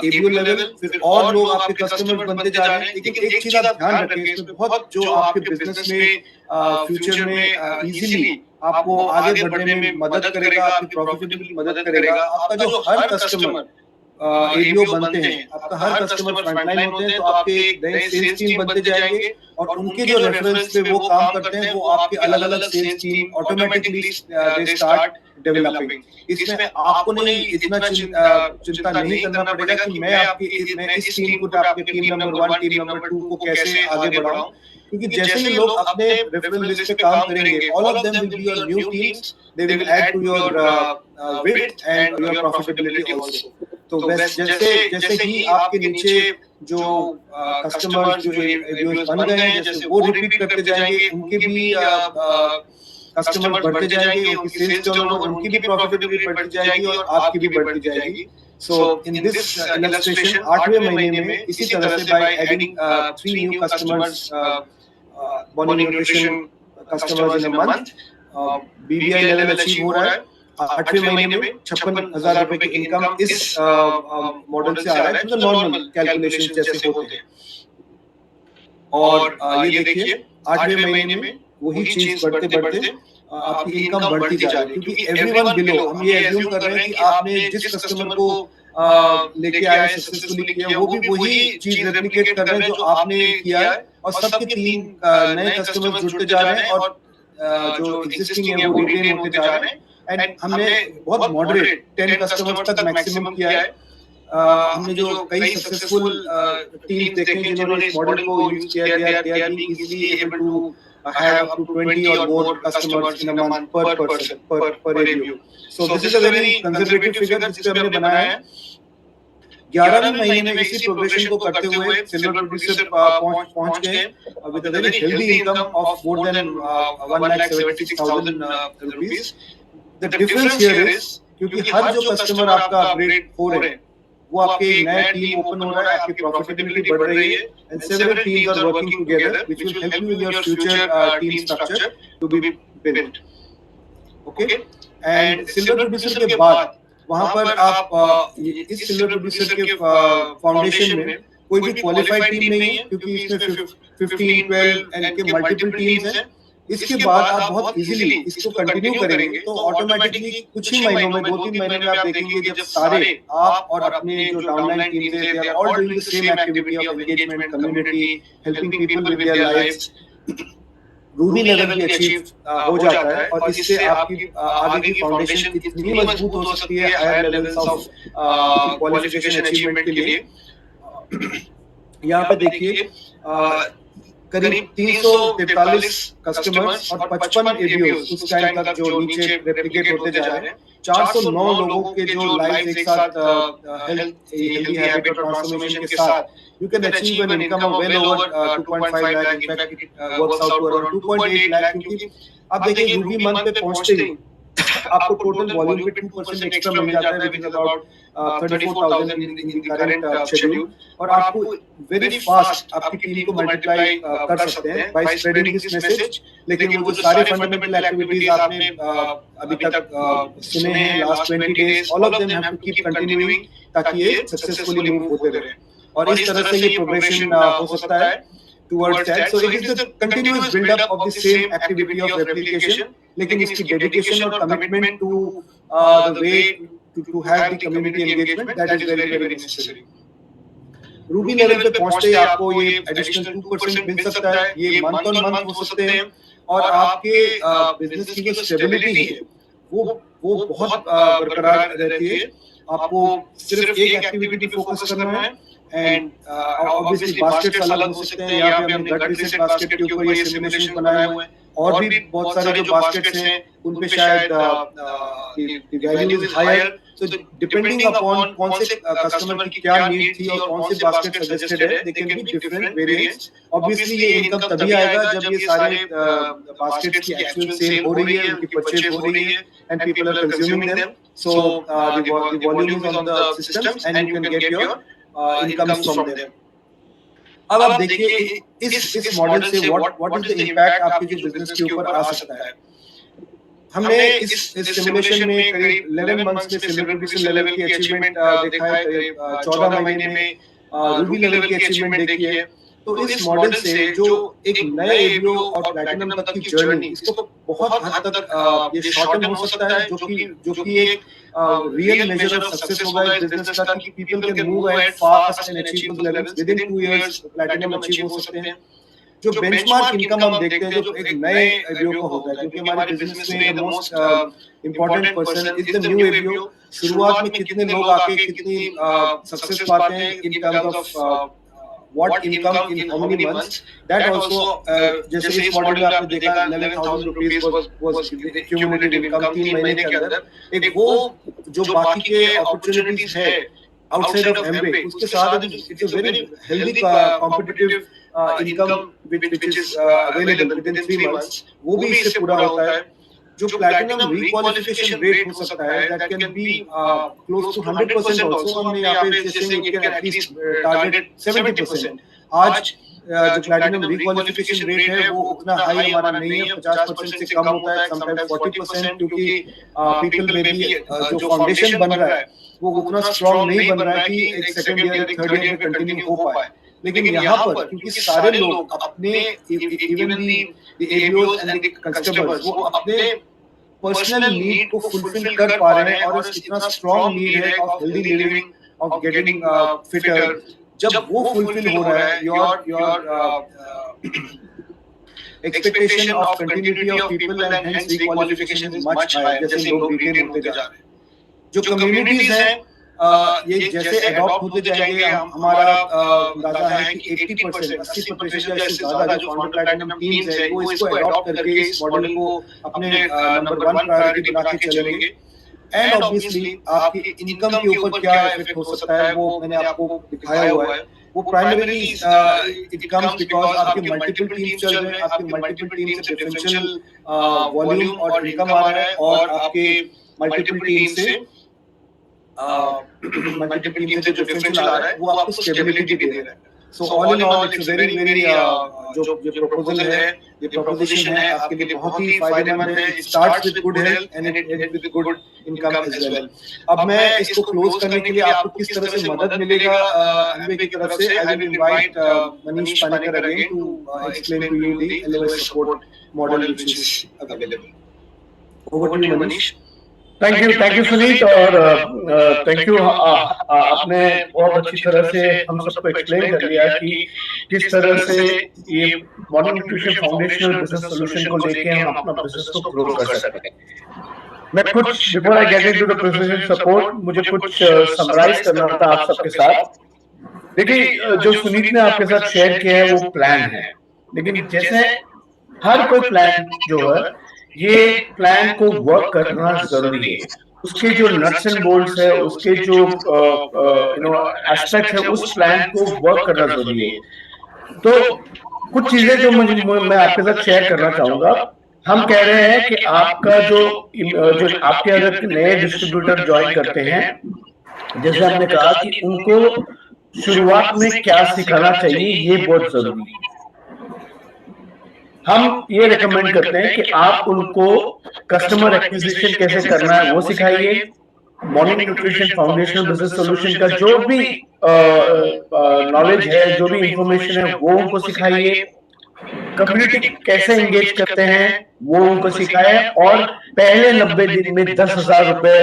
[SPEAKER 4] ABO level, फिर और लोग आपके कस्टमर बनते जा रहे हैं। लेकिन एक चीज आप ध्यान रखें, इसमें बहुत जो आपके बिजनेस में फ्यूचर में इजीली आपको आगे बढ़ने में मदद करेगा, आपकी प्रॉफिटेबिलिटी मदद करेगा। आपका जो हर कस्टमर एबीओ बनते हैं, आपका हर कस्टमर फ्रंटलाइन होते हैं, तो आपके नए सेल्स टीम बनते जाएंगे और उनके जो रेफरेंस पे वो काम करते हैं वो आपके अलग-अलग sales team automatically they start developing. इसमें आपको नहीं इतना चिंता नहीं करना पड़ेगा कि मैं इस टीम को आपके टीम नंबर 1 टीम नंबर 2 को कैसे आगे बढ़ाऊं, क्योंकि जैसे ही लोग अपने रेफरल लिस्ट पे काम करेंगे, all of them will be your new teams, they will add to your width and your profitability also. तो जैसे ही आपके नीचे जो कस्टमर्स जो एबीओ बन गए हैं, जैसे वो रिपीट करते जाएंगे, उनके भी कस्टमर बढ़ते जाएंगे, उनकी सेल्स टर्नओवर, उनकी भी प्रॉफिटेबिलिटी बढ़ती जाएगी और आपकी भी बढ़ती जाएगी। So in this illustration 8वें महीने में इसी तरह से by adding 3 new customers, morning nutrition customers in a month, BBI level achieve हो रहा है। 8वें महीने में 56,000 रुपए की इनकम इस मॉडल से आ रहा है, जो नॉर्मल कैलकुलेशन जैसे होते हैं। और ये देखिए 8वें महीने में वही चीज बढ़ते बढ़ते आपकी इनकम बढ़ती जा रही है, क्योंकि एवरीवन बिलो, हम ये एज्यूम कर रहे हैं कि आपने जिस कस्टमर को लेके आए सक्सेसफुली किया, वो भी वही चीज रेप्लिकेट कर रहे हैं जो आपने किया है, और सबके 3 नए कस्टमर जुड़ते जा रहे हैं और जो एग्जिस्टिंग है वो रिटेन होते जा रहे हैं। एंड हमने बहुत मॉडरेट 10 कस्टमर्स तक मैक्सिमम किया है। हमने जो कई सक्सेसफुल टीम देखे हैं जिन्होंने इस मॉडल को यूज किया गया, they are being easily able to have up to 20 or more customers in a month per person per ABO. So this is a very conservative figure जिस पे हमने बनाया है। 11वें महीने में इसी प्रोग्रेशन को करते हुए सिल्वर प्रोड्यूसर पहुंच गए with a very healthy income of more than 1,76,000 rupees. The difference here is क्योंकि हर जो कस्टमर आपका अपग्रेड हो रहे हैं वो आपके नया टीम ओपन हो रहा है, आपकी प्रॉफिटेबिलिटी बढ़ रही है, and several teams are working together which will help you in your future team structure to be built. Okay, and silver producer के बाद वहां पर आप इस सिल्वर प्रोड्यूसर के फाउंडेशन में कोई भी क्वालिफाइड टीम नहीं है क्योंकि इसमें 15, 12 एंड के मल्टीपल टीम्स हैं। इसके बाद आप बहुत इजीली इसको कंटिन्यू करेंगे तो ऑटोमेटिकली कुछ ही महीनों में 2-3 महीने में आप देखेंगे जब सारे आप और अपने जो डाउनलाइन टीम्स हैं they are all doing the same activity of engagement, community, helping people with their lives, ruby level भी अचीव हो जाता है और इससे आपकी आगे की फाउंडेशन इतनी मजबूत हो सकती है higher levels of qualification achievement के लिए। यहाँ पे देखिए करीब 343 कस्टमर्स और 55 एबीओस उस टाइम तक जो नीचे रेप्लिकेट होते जा रहे हैं। 409 लोगों के जो लाइफ एक साथ हेल्दी हैबिट और ट्रांसफॉर्मेशन के साथ you can achieve an income of well over 2.5 lakh, in fact it works out to around 2.8 lakh क्योंकि आप देखिए रूबी मंथ पे पहुंचते ही आपको टोटल वॉल्यूम पे 2% एक्स्ट्रा मिल जाता है, which is about 34,000 in the current schedule, और आपको वेरी फास्ट आपकी टीम को मल्टीप्लाई कर सकते हैं बाय स्प्रेडिंग दिस मैसेज। लेकिन वो जो सारे फंडामेंटल एक्टिविटीज आपने अभी तक सुने हैं last 20 days, all of them have to keep continuing ताकि ये सक्सेसफुली मूव होते रहे और इस तरह से ये प्रोग्रेशन हो सकता है towards that. So it is the continuous build up of the same activity of replication, लेकिन इसकी dedication और commitment to the way to have the community engagement, that is very very necessary. Ruby level पे पहुंचते ही आपको ये एडिशनल 2% मिल सकता है, ये मंथ ऑन मंथ हो सकते हैं और आपके बिजनेस की जो स्टेबिलिटी है वो बहुत बरकरार रहती है। आपको सिर्फ एक एक्टिविटी पे फोकस करना है एंड ऑब्वियसली बास्केट्स अलग हो सकते हैं। यहाँ पे हमने गट रिसेट बास्केट के ऊपर ये सिमुलेशन बनाए हुए हैं और भी बहुत सारे जो बास्केट्स हैं उन पे शायद the value is higher. So depending upon कौन से कस्टमर की क्या नीड थी और कौन से बास्केट सजेस्टेड है, they can be different variants. Obviously ये इनकम तभी आएगा जब ये सारे बास्केट्स की एक्चुअल सेल हो रही है, उनकी परचेज हो रही है and people are consuming them. So the volume is on the systems and you can get your incomes from them. अब आप देखिए इस मॉडल से what is the impact आपके जो बिजनेस के ऊपर आ सकता है। हमने इस सिमुलेशन में करीब 11 मंथ्स में सिल्वर प्रोड्यूसर लेवल की अचीवमेंट देखा है, करीब 14 महीने में रूबी लेवल की अचीवमेंट देखी है। तो इस मॉडल से जो एक नए एबीओ और प्लैटिनम तक की जर्नी, इसको बहुत हद तक ये शॉर्टन हो सकता है, जो कि एक रियल मेजर ऑफ सक्सेस होगा इस बिजनेस का कि people can move ahead fast and achieve those levels with in 2 years. Platinum achieve हो सकते हैं। जो बेंचमार्क इनकम हम देखते हैं जो एक नए एबीओ को होता है, क्योंकि हमारे बिजनेस में the most important person is the new ABO. शुरुआत में कितने लोग आके कितनी सक्सेस पाते हैं in terms of what income in how many months, that also जैसे इस मॉडल में आपने देखा 11,000 रुपीस was cumulative income 3 महीने के अंदर। एक वो जो बाकी के अपॉर्चुनिटीज है outside of Amway, उसके साथ it's a very healthy competitive income which is available within 3 months, वो भी इससे पूरा होता है। जो प्लैटिनम रिक्वालिफिकेशन रेट हो सकता है that can be close to 100% also, हमने यहाँ पे जैसे we can at least target 70%। आज जो प्लैटिनम रिक्वालिफिकेशन रेट है वो उतना हाई हमारा नहीं है, 50% से कम होता है, sometimes 40%, क्योंकि पीपल में भी जो फाउंडेशन बन रहा है वो उतना स्ट्रॉन्ग नहीं बन रहा है कि एक सेकंड ईयर थर्ड ईयर में कंटिन्यू हो पाए। लेकिन यहाँ पर क्योंकि सारे लोग अपने इवन द एबीओस एंड द कंस्टेबल्स वो अपने पर्सनल नीड को फुलफिल कर पा रहे हैं और इतना स्ट्रॉन्ग नीड है of healthy living, of getting fitter, जब वो फुलफिल हो रहा है your expectation of continuity of people and hence requalification is much higher जैसे लोग रिटेन होते जा रहे हैं। जो कम्युनिटीज हैं ये जैसे अडॉप्ट होते जाएंगे, हमारा अंदाजा है कि 80%, 80% या इससे ज्यादा जो फाउंडर प्लैटिनम टीम्स है वो इसको अडॉप्ट करके इस मॉडल को अपने नंबर 1 प्रायोरिटी बना के चलेंगे। एंड ऑब्वियसली आपकी इनकम के ऊपर क्या इफेक्ट हो सकता है वो मैंने आपको दिखाया हुआ है। वो प्राइमरीली इट कम्स बिकॉज आपके मल्टीपल टीम चल रहे हैं, आपके मल्टीपल टीम से डिफरेंशियल वॉल्यूम और इनकम आ रहा है, और आपके मल्टीपल टीम से जो डिफरेंशियल आ रहा है वो आपको स्टेबिलिटी भी दे रहा है। So all in all it's very very जो प्रपोजल है, ये प्रोपोजिशन है आपके लिए बहुत ही फायदेमंद है। It starts with good health and it ends with good income as well. अब मैं इसको क्लोज करने के लिए आपको किस तरह से मदद मिलेगा एमवे की तरफ से, I will invite Manish Panekar again to explain to you the LOS support model which is available. Over to you Manish.
[SPEAKER 3] Thank you Sunit, और थैंक यू। आपने बहुत अच्छी तरह से हम सबको एक्सप्लेन कर लिया कि किस तरह से ये modern nutrition foundational business solution को लेके हम अपना बिजनेस को ग्रो कर सकते हैं। मैं कुछ before I get into the professional support, मुझे कुछ समराइज करना था आप सबके साथ। देखिए, जो सुनीत ने आपके साथ शेयर किया है वो प्लान है, लेकिन जैसे हर कोई प्लान जो है, ये प्लान को वर्क करना जरूरी है। उसके जो नट्स एंड बोल्ट्स है, उसके जो एस्पेक्ट है, उस प्लान को वर्क करना जरूरी है। तो कुछ चीजें जो मैं आपके साथ शेयर करना चाहूंगा। हम कह रहे हैं कि आपका जो आपके अगर नए डिस्ट्रीब्यूटर ज्वाइन करते हैं, जैसे हमने कहा कि उनको शुरुआत में क्या सिखाना चाहिए, ये बहुत जरूरी है। हम ये रिकमेंड करते हैं कि आप उनको कस्टमर एक्विजिशन कैसे करना है वो सिखाइए। Morning nutrition foundational business solution का जो भी नॉलेज है, जो भी इंफॉर्मेशन है, वो उनको सिखाइए। कम्युनिटी कैसे एंगेज करते हैं वो उनको सिखाए, और पहले 90 दिन में 10,000 रुपए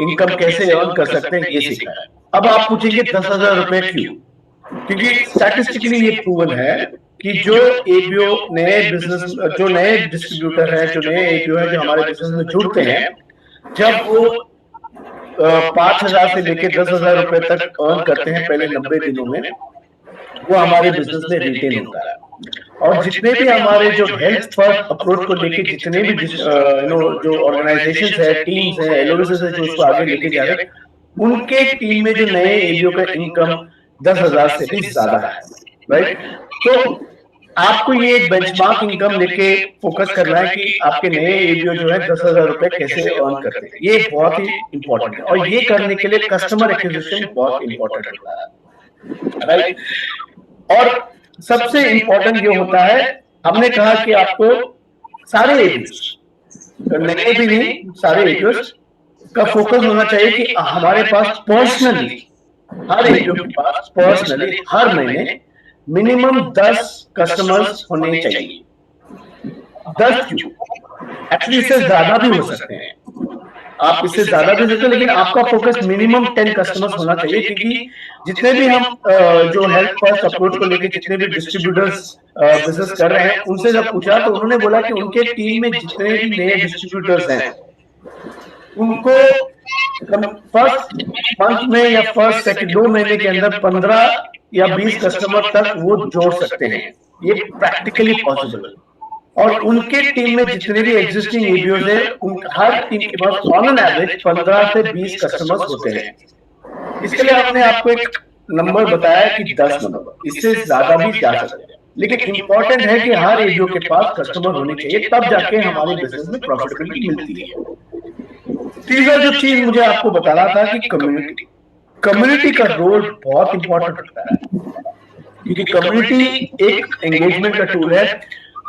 [SPEAKER 3] इनकम कैसे अर्न कर सकते हैं ये सिखाए। अब आप पूछेंगे 10,000 रुपए क्यों? क्योंकि स्टैटिस्टिकली ये प्रूवन है कि जो एपीओ नए बिजनेस, जो नए डिस्ट्रीब्यूटर है, जो नए एपीओ है, जो हमारे बिजनेस में जुड़ते हैं, जब वो 5,000 से लेकर 10,000 रुपए तक अर्न करते हैं पहले 90 दिनों में, वो हमारे बिजनेस में रिटेन होता है। और जितने भी हमारे जो हेल्थ फर्स्ट अप्रोच को लेके जितने भी जो ऑर्गेनाइजेशंस है, टीम्स है, एलओएस है, जो इसको आगे लेके जा रहे हैं, उनके टीम में जो नए एपीओ का इनकम 10,000 से भी ज्यादा है, राइट? तो आपको ये एक बेंचमार्क इनकम लेके फोकस करना है कि आपके नए एपीओ जो है 10,000 रुपए कैसे अर्न करते हैं। ये बहुत ही इंपॉर्टेंट है, और ये करने के लिए कस्टमर एक्विजिशन बहुत इंपॉर्टेंट होता है, राइट? और सबसे इंपॉर्टेंट ये होता है, हमने कहा कि आपको सारे एपीओ, नए भी नहीं, सारे एपीओ का फोकस होना चाहिए कि हमारे पास पर्सनली, हर एपीओ के पास पर्सनली हर महीने मिनिमम 10 कस्टमर्स होने चाहिए। 10 क्यों? एक्चुअली इससे ज्यादा भी हो सकते हैं, आप इससे ज्यादा भी सकते हैं, लेकिन आपका फोकस मिनिमम 10 कस्टमर्स होना चाहिए। क्योंकि जितने भी हम जो हेल्थ फर्स्ट अप्रोच को लेकर जितने भी डिस्ट्रीब्यूटर्स बिजनेस कर रहे हैं, उनसे जब पूछा तो उन्होंने बोला कि उनके टीम में जितने भी नए डिस्ट्रीब्यूटर्स हैं, उनको फर्स्ट मंथ में या फर्स्ट सेकंड 2 महीने के अंदर 15 या 20 कस्टमर तक वो जोड़ सकते हैं। ये प्रैक्टिकली पॉसिबल है। और उनके टीम में जितने भी एग्जिस्टिंग एपीओ है, हर टीम के पास ऑन एन एवरेज 15 से 20 कस्टमर्स होते हैं। इसके लिए हमने आपको एक नंबर बताया कि 10 नंबर, इससे ज्यादा भी जा सकते हैं, लेकिन इंपॉर्टेंट है कि हर एपीओ के पास कस्टमर होने चाहिए, तब जाके हमारे बिजनेस में प्रॉफिटेबिलिटी मिलती है। तीसरा जो चीज मुझे आपको बताना था कि कम्युनिटी का रोल बहुत इंपॉर्टेंट होता है, क्योंकि कम्युनिटी एक एंगेजमेंट का टूल है।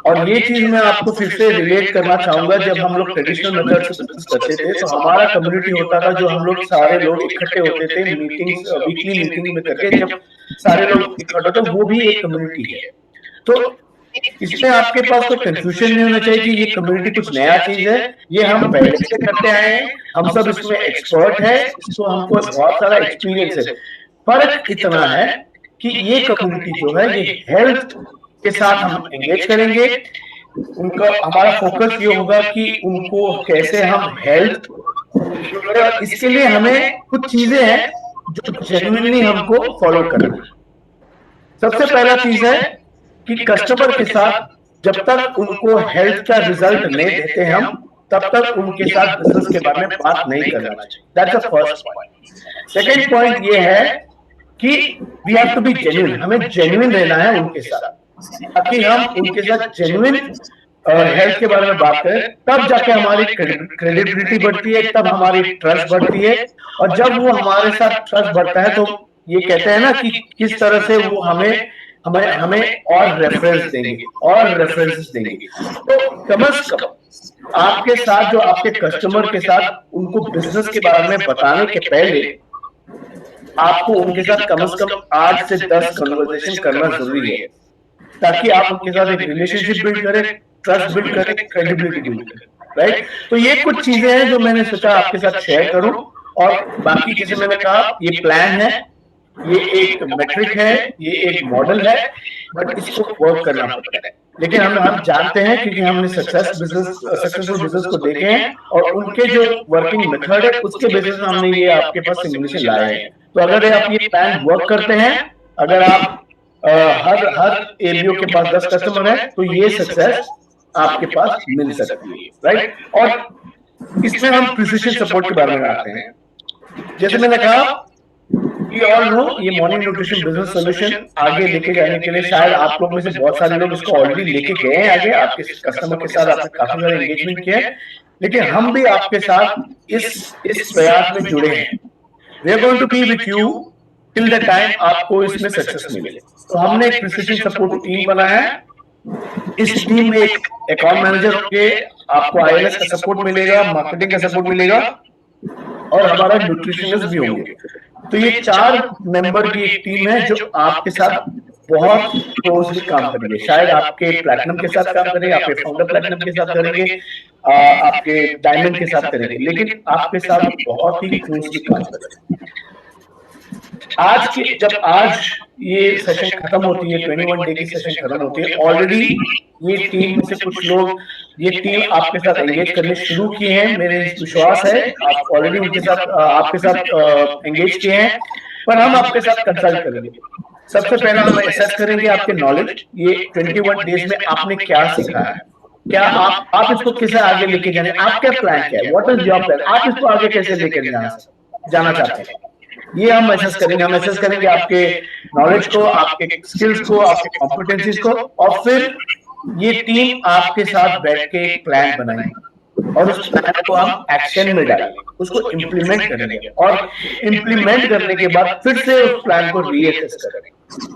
[SPEAKER 3] और ये चीज मैं आपको फिर से रिलेट करना चाहूंगा, जब हम लोग ट्रेडिशनल मेथड से बिजनेस करते थे तो हमारा कम्युनिटी होता था, जो हम लोग सारे लोग इकट्ठे होते थे मीटिंग्स, वीकली मीटिंग में करके जब सारे लोग इकट्ठे होते, वो भी एक कम्युनिटी है। तो इसमें आपके पास कोई कंफ्यूजन नहीं होना चाहिए कि ये कम्युनिटी कुछ नया चीज है, ये हम पहले से करते आए हैं, हम सब इसमें एक्सपर्ट है, इसको हमको बहुत सारा एक्सपीरियंस है। फर्क इतना है कि ये कम्युनिटी जो है, ये हेल्थ के साथ हम एंगेज करेंगे। उनका हमारा फोकस ये होगा कि उनको कैसे हम हेल्थ, इसके लिए हमें कुछ चीजें हैं जो जेन्युइनली हमको फॉलो करना है। सबसे पहला चीज है कि कस्टमर के साथ जब तक उनको हेल्थ का रिजल्ट नहीं देते हम, तब तक उनके साथ बिजनेस के बारे में बात नहीं करना चाहिए। That's the first point. Second point ये है कि we have to be genuine, हमें जेन्युइन रहना है उनके साथ, ताकि हम उनके साथ जेन्युइन हेल्थ के बारे में बात करें, तब जाके हमारी क्रेडिबिलिटी बढ़ती है, तब हमारी ट्रस्ट बढ़ती है। और जब वो हमारे साथ ट्रस्ट बढ़ता है तो ये कहते हैं ना कि किस तरह से वो हमें और रेफरेंस देंगे और रेफरेंसेस देंगे। तो कम से कम आपके साथ जो आपके कस्टमर के साथ उनको बिजनेस के बारे में बताने के पहले आपको उनके साथ कम से कम 8 से 10 कन्वर्सेशन करना जरूरी है, ताकि आप उनके साथ एक रिलेशनशिप बिल्ड करें, ट्रस्ट बिल्ड करें, क्रेडिबिलिटी बिल्ड करें, राइट। तो ये कुछ चीजें हैं जो मैंने सोचा आपके साथ शेयर करूं। और बाकी जैसे मैंने कहा, ये प्लान है, ये एक मेट्रिक है, ये एक मॉडल है, बट इसको वर्क करना पड़ता है। लेकिन हम जानते हैं, क्योंकि हमने सक्सेसफुल बिजनेस को देखे हैं और उनके जो वर्किंग मेथड है उसके बेसिस पे हमने ये आपके पास सिमुलेशन लाए हैं। तो अगर आप ये प्लान वर्क करते हैं, अगर आप हर एरियो के पास 10 कस्टमर है, तो ये सक्सेस आपके पास मिल सकती है, राइट। और इसमें हम प्रिसिशन सपोर्ट के बारे में आते हैं। जैसे मैंने कहा, वी ऑल नो ये मॉर्निंग न्यूट्रिशन बिजनेस सॉल्यूशन आगे लेके जाने के लिए शायद आप लोग में से बहुत सारे लोग इसको ऑलरेडी लेके गए हैं आगे, आपके कस्टमर के साथ आपने काफी सारे एंगेजमेंट किए हैं, लेकिन हम भी आपके साथ इस प्रयास में जुड़े हैं। We are going to be with you till the time आपको इसमें सक्सेस मिले। तो हमने एक प्रिसिशन सपोर्ट टीम बनाया है। इस टीम में एक अकाउंट मैनेजर होंगे, आपको आईएलएस का सपोर्ट मिलेगा, मार्केटिंग का सपोर्ट मिलेगा और हमारा न्यूट्रिशनिस्ट भी होंगे। तो ये 4 मेंबर की एक टीम है जो आपके साथ बहुत क्लोजली काम करेंगे। शायद आपके प्लैटिनम के साथ काम करेंगे, आपके फाउंडर प्लैटिनम के साथ करेंगे, आपके डायमंड के साथ करेंगे, लेकिन आपके साथ बहुत ही क्लोजली काम करेंगे। आज ये सेशन खत्म होती है, 21 डे की सेशन खत्म होती है, ऑलरेडी ये टीम में से कुछ लोग ये टीम आपके साथ एंगेज करने शुरू किए हैं। मेरे विश्वास है आप ऑलरेडी उनके साथ आपके साथ एंगेज किए हैं, पर हम आपके साथ कंसल्ट करेंगे। सबसे पहले हम एसेस करेंगे आपके नॉलेज, ये 21 डेज में आपने क्या सीखा है, क्या आप इसको कैसे आगे लेके जाने, आपका प्लान क्या है, व्हाट इज योर प्लान, आप इसको आगे कैसे लेके जाना चाहते हैं, ये हम एसेस करेंगे। हम एसेस करेंगे आपके नॉलेज को, आपके स्किल्स को, आपके कॉम्पिटेंसीज को, और फिर ये टीम आपके साथ बैठ के एक प्लान बनाएगी और उस प्लान को हम एक्शन में डालेंगे, उसको इम्प्लीमेंट करेंगे और इम्प्लीमेंट करने के बाद फिर से उस प्लान को रीएसेस करेंगे,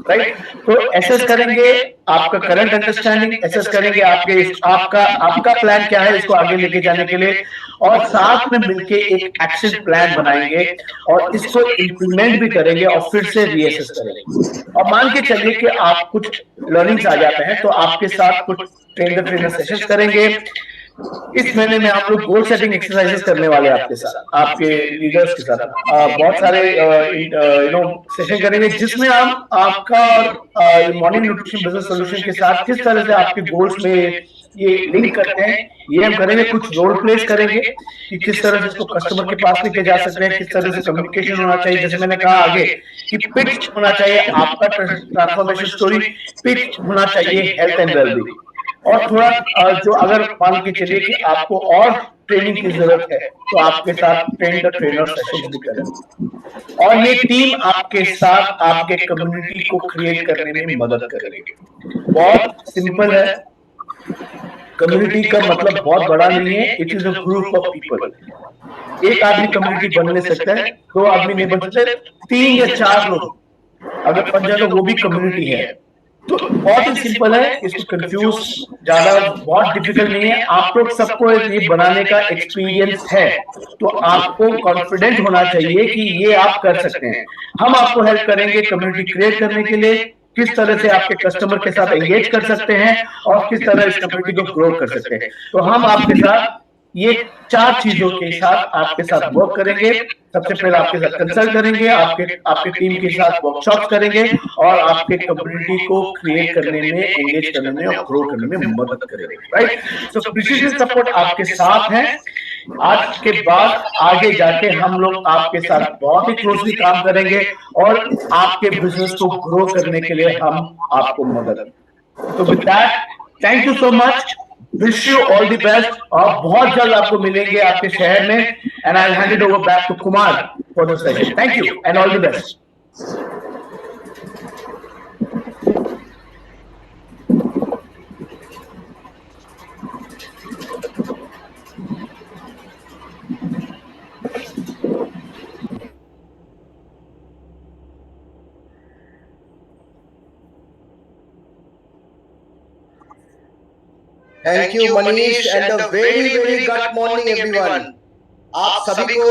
[SPEAKER 3] राइट। तो एसेस करेंगे आपका करंट अंडरस्टैंडिंग, एसेस करेंगे आपका प्लान क्या है इसको आगे लेके जाने के लिए, और साथ में मिलके एक एक्शन प्लान बनाएंगे और इसको इम्प्लीमेंट भी करेंगे और फिर से रीएसेस करेंगे। और मान के चलिए कि आप कुछ लर्निंग्स आ जाते हैं, तो आपके साथ कुछ ट्रेनर सेशंस करेंगे। इस महीने में हम लोग गोल सेटिंग एक्सरसाइजेस करने वाले हैं आपके साथ, आपके लीडर्स के साथ बहुत सारे सेशन करेंगे, जिसमें हम आपका मॉर्निंग न्यूट्रिशन बिजनेस सॉल्यूशन के साथ किस तरह से आपके गोल्स में ये लिंक करते हैं, ये हम करेंगे। कुछ रोल प्लेस करेंगे कि किस तरह से इसको कस्टमर के पास लेके जा सकते हैं, किस तरह से कम्युनिकेशन होना चाहिए। जैसे मैंने कहा आगे कि पिच होना चाहिए आपका ट्रांसफॉर्मेशन स्टोरी, पिच होना चाहिए हेल्थ एंड वेलबींग, और थोड़ा जो अगर मान के चलिए कि आपको और ट्रेनिंग की जरूरत है तो आपके साथ ट्रेनर सेशन भी करेंगे, और ये टीम आपके साथ आपके कम्युनिटी को क्रिएट करने में मदद करेगी। बहुत सिंपल है, कम्युनिटी का मतलब बहुत बड़ा नहीं है, it is a group of people. एक आदमी कम्युनिटी बन नहीं सकता है, 2 आदमी नहीं बन सकते, 3 या 4 लोग अगर बन जाए तो वो भी कम्युनिटी है। तो बहुत ही सिंपल है, इसको कंफ्यूज ज्यादा बहुत डिफिकल्ट नहीं है। आप लोग सबको ये बनाने का एक्सपीरियंस है, तो आपको कॉन्फिडेंट होना चाहिए कि ये आप कर सकते हैं। हम आपको हेल्प करेंगे कम्युनिटी क्रिएट करने के लिए, किस तरह से आपके कस्टमर के साथ एंगेज कर सकते हैं और किस तरह इस कम्युनिटी को ग्रो कर सकते हैं। तो हम आपके साथ ये 4 चीजों के साथ आपके साथ वर्क करेंगे। सबसे पहले आपके साथ कंसल्ट करेंगे, आपके टीम के साथ वर्कशॉप करेंगे और आपके कम्युनिटी को क्रिएट करने में, एंगेज करने में और ग्रो करने में मदद करेंगे, राइट। सो प्रिसिजन सपोर्ट आपके साथ है। आज के बाद आगे जाके हम लोग आपके साथ बहुत ही क्लोजली काम करेंगे और आपके बिजनेस को ग्रो करने के लिए हम आपको मदद। तो with that, thank you so much. Wish you all the best और बहुत जल्द आपको मिलेंगे आपके शहर में and I hand it over back to Kumar for the session. Thank you and all the best.
[SPEAKER 5] Thank you Manish and a very very good morning everyone. आप सभी को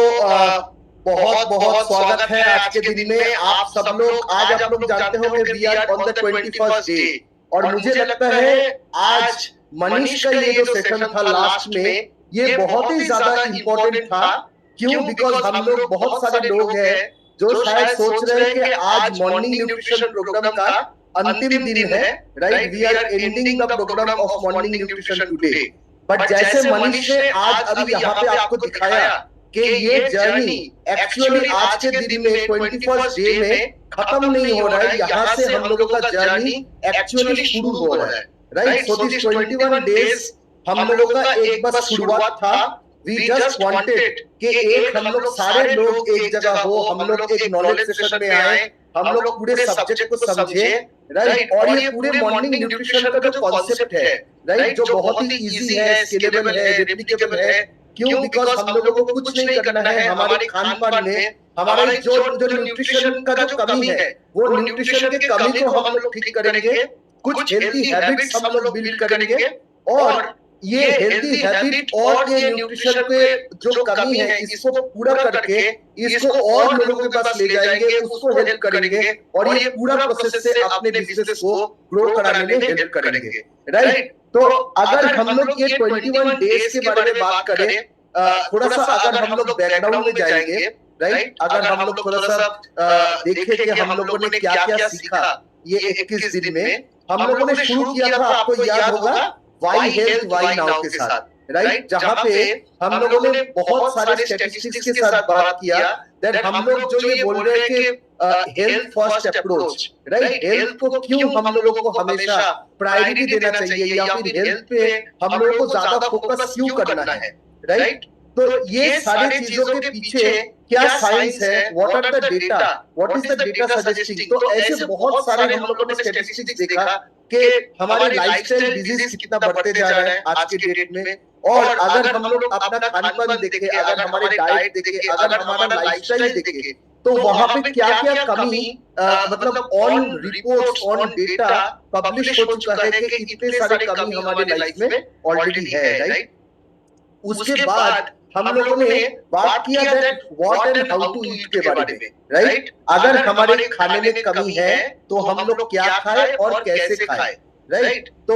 [SPEAKER 5] बहुत बहुत स्वागत है आज के दिन में. आप सब लोग आज आप लोग जानते हो कि we are on the 21st day और मुझे लगता है आज मनीष का ये जो सेशन था लास्ट में ये बहुत ही ज्यादा इम्पोर्टेंट था. क्यों? बिकॉज हम लोग बहुत सारे लोग हैं जो शायद सोच रहे हैं कि आज मॉर्निंग न्यूट्रिशन प्रोग्राम का अंतिम दिन है. Right, we are ending the programme of morning nutrition today. But जैसे मनीष ने आज अभी यहाँ पे आपको दिखाया कि ये जर्नी एक्चुअली आज के दिन में 21st डे में खत्म नहीं हो रहा है. यहाँ से हम लोगों का जर्नी एक्चुअली शुरू हो रहा है. राइट, सो दिस 21 डेज हम लोगों का एक बस शुरुआत था. वी जस्ट वांटेड कि एक हम लोग सारे लोग एक जगह हो, हम लोग एक नॉलेज सेशन में आए, हम लोग पूरे सब्जेक्ट को समझे. राइट, और ये पूरे मॉर्निंग न्यूट्रिशन का जो कॉन्सेप्ट है, राइट, जो बहुत ही इजी है, स्केलेबल है, रेप्लिकेबल है. क्यों? बिकॉज हम लोगों को कुछ नहीं करना है. हमारे खान पान में हमारे जो न्यूट्रिशन का जो कमी है वो न्यूट्रिशन के कमी को हम लोग ठीक करेंगे. कुछ हेल्थी हैबिट्स हम लोग बिल्ड करेंगे और ये हेल्थी हैबिट और ये न्यूट्रिशन के जो कमी है इसको पूरा करके इसको और लोगों के पास ले जाएंगे, उसको हेल्प करेंगे और ये पूरा प्रोसेस से अपने बिजनेस को ग्रो कराने में हेल्प करेंगे. राइट, तो अगर हम लोग ये 21 डेज के बारे में बात करें, थोड़ा सा अगर हम लोग बैकग्राउंड में जाएंगे, राइट, अगर हम लोग थोड़ा सा देखें कि हम लोगों ने क्या क्या सीखा ये 21 दिन में. हम लोगों ने शुरू किया था, आपको याद होगा, वाई हेल्थ वाई नाउ के साथ. राइट, जहां पे हम लोगों ने बहुत सारे स्टैटिस्टिक्स के साथ बात किया. देन हम लोग जो ये बोल रहे हैं कि health first approach, right, health को क्यों हम लोगों को हमेशा प्रायोरिटी देना चाहिए या फिर हेल्थ पे हम लोगों को ज्यादा फोकस क्यों करना है. राइट, तो ये सारी चीजों के पीछे क्या साइंस है, what are the data, what is the data suggesting. तो ऐसे बहुत सारे हम लोगों ने स्टैटिस्टिक्स देखा कि हमारे लाइफस्टाइल डिजीज कितना बढ़ते जा रहा है आज के डेट में. और अगर हम लोग अपना खान-पान देखें, अगर हमारे डाइट देखें, अगर हमारा लाइफस्टाइल देखें, तो वहां पे क्या क्या कमी मतलब on reports on data publish हो चुका है कि इतने सारे कमी हमारे लाइफ में ऑलरेडी है. राइट, उसके बाद हम लोगों ने बात किया that what and how to eat के बारे में. राइट, अगर हमारे खाने में कमी है तो हम लोग क्या खाएं और कैसे खाएं. राइट, तो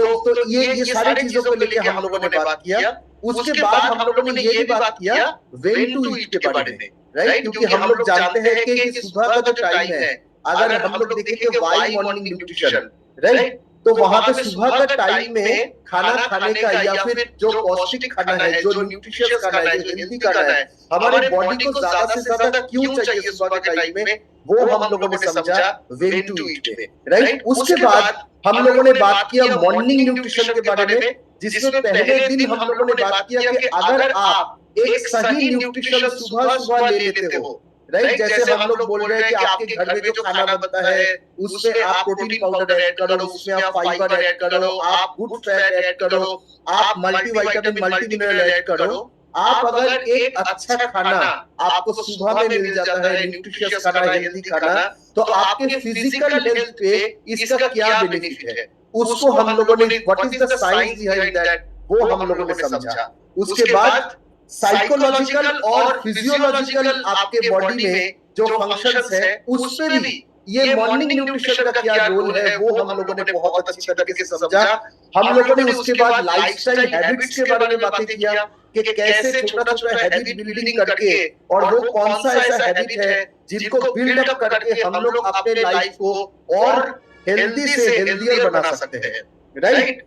[SPEAKER 5] ये सारी चीजों को लेकर हम लोगों ने बात किया. उसके बाद हम लोगों ने ये भी बात किया व्हेन टू ईट के बारे में. राइट, क्योंकि हम लोग जानते हैं कि सुबह का जो टाइम है, अगर हम लोग देखें कि वाई मॉर्निंग न्यूट्रिशन, राइट, तो वहां पे सुबह का टाइम में खाना खाने का या फिर जो पौष्टिक खाना है, जो न्यूट्रिशियस खाना है, जो हेल्दी खाना है, हमारे बॉडी को ज्यादा से ज्यादा क्यों चाहिए सुबह के टाइम में, वो हम लोगों ने समझा व्हेन टू ईट में. राइट, उसके बाद हम लोगों ने बात किया मॉर्निंग न्यूट्रिशन के बारे में, जिसमें पहले दिन हम लोगों ने बात किया कि अगर आप एक सही न्यूट्रिशन सुबह सुबह ले लेते हो, राइट, जैसे हम लोग बोल रहे हैं कि आपके घर में जो खाना बनता है उसमें आप प्रोटीन पाउडर ऐड करो, उसमें आप फाइबर ऐड करो, आप गुड फैट ऐड करो, आप मल्टीविटामिन मल्टी मिनरल ऐड करो. आप अगर एक अच्छा खाना आपको सुबह में मिल जाता है, न्यूट्रिशियस खाना, हेल्दी खाना, तो आपके फिजिकल हेल्थ पे इसका क्या बेनिफिट है उसको हम लोगों ने, what is the science behind that, वो हम लोगों ने समझा. उसके बाद साइकोलॉजिकल और फिजियोलॉजिकल आपके बॉडी में जो फंक्शंस है उस पे भी ये मॉर्निंग न्यूट्रिशन का क्या रोल है वो हम लोगों ने बहुत अच्छी तरीके से समझा. हम लोगों ने उसके बाद लाइफस्टाइल हैबिट्स के बारे में बातें किया कि कैसे छोटा छोटा हैबिट बिल्डिंग करके, और वो कौन सा ऐसा हैबिट है जिनको बिल्ड अप करके हम लोग अपने लाइफ को और हेल्दी से हेल्दियर बना सकते हैं. राइट,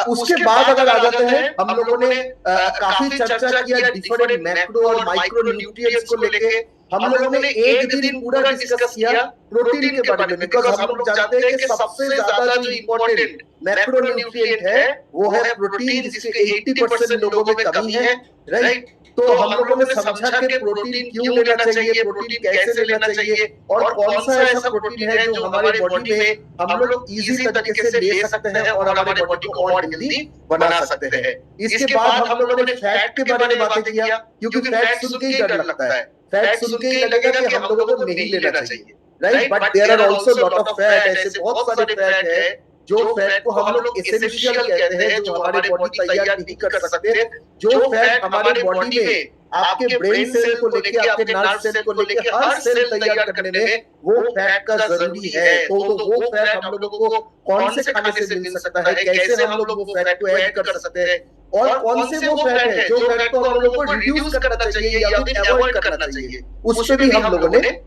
[SPEAKER 5] उसके बाद अगर आ जाते हैं, हम लोगों ने काफी चर्चा किया डिफरेंट मैक्रो और माइक्रो न्यूट्रिएंट्स को लेके। हम लोगों ने एक दिन पूरा डिस्कस किया प्रोटीन के बारे में, बिकॉज हम लोग जानते हैं कि सबसे ज्यादा जो इम्पोर्टेंट मैक्रो न्यूट्रिएंट है वो है प्रोटीन, जिसके 80% लोगों में कमी है, राइट। तो हम लोगों ने समझा कि प्रोटीन क्यों लेना चाहिए, प्रोटीन कैसे लेना चाहिए, और कौन सा ऐसा प्रोटीन है जो हमारे बॉडी में हम लोग इजी तरीके से ले सकते हैं और हमारे बॉडी को और हेल्दी बना सकते हैं। इसके बाद हम लोगों ने फैट के बारे में बातें किया, क्योंकि फैट सुन के ही डर लगता है, फैट सुन के ही लगेगा कि हम लोगों को नहीं लेना चाहिए, right. But there are also lot of fat, ऐसे बहुत सारे फैट है जो फैट को हम लोग एसेंशियल कहते हैं, जो हमारे बॉडी तैयार नहीं कर सकते, जो फैट हमारे बॉडी में आपके ब्रेन सेल को लेके, आपके नर्व सेल को लेके, हर सेल तैयार करने में वो फैट का जरूरी है। तो वो फैट हम लोगों को कौन से खाने से मिल सकता है, कैसे हम लोग वो फैट को ऐड कर सकते हैं, और कौन से वो फैट है जो फैट को हम लोगों को रिड्यूस करना चाहिए या फिर अवॉइड करना चाहिए, उस पे भी हम लोगों ने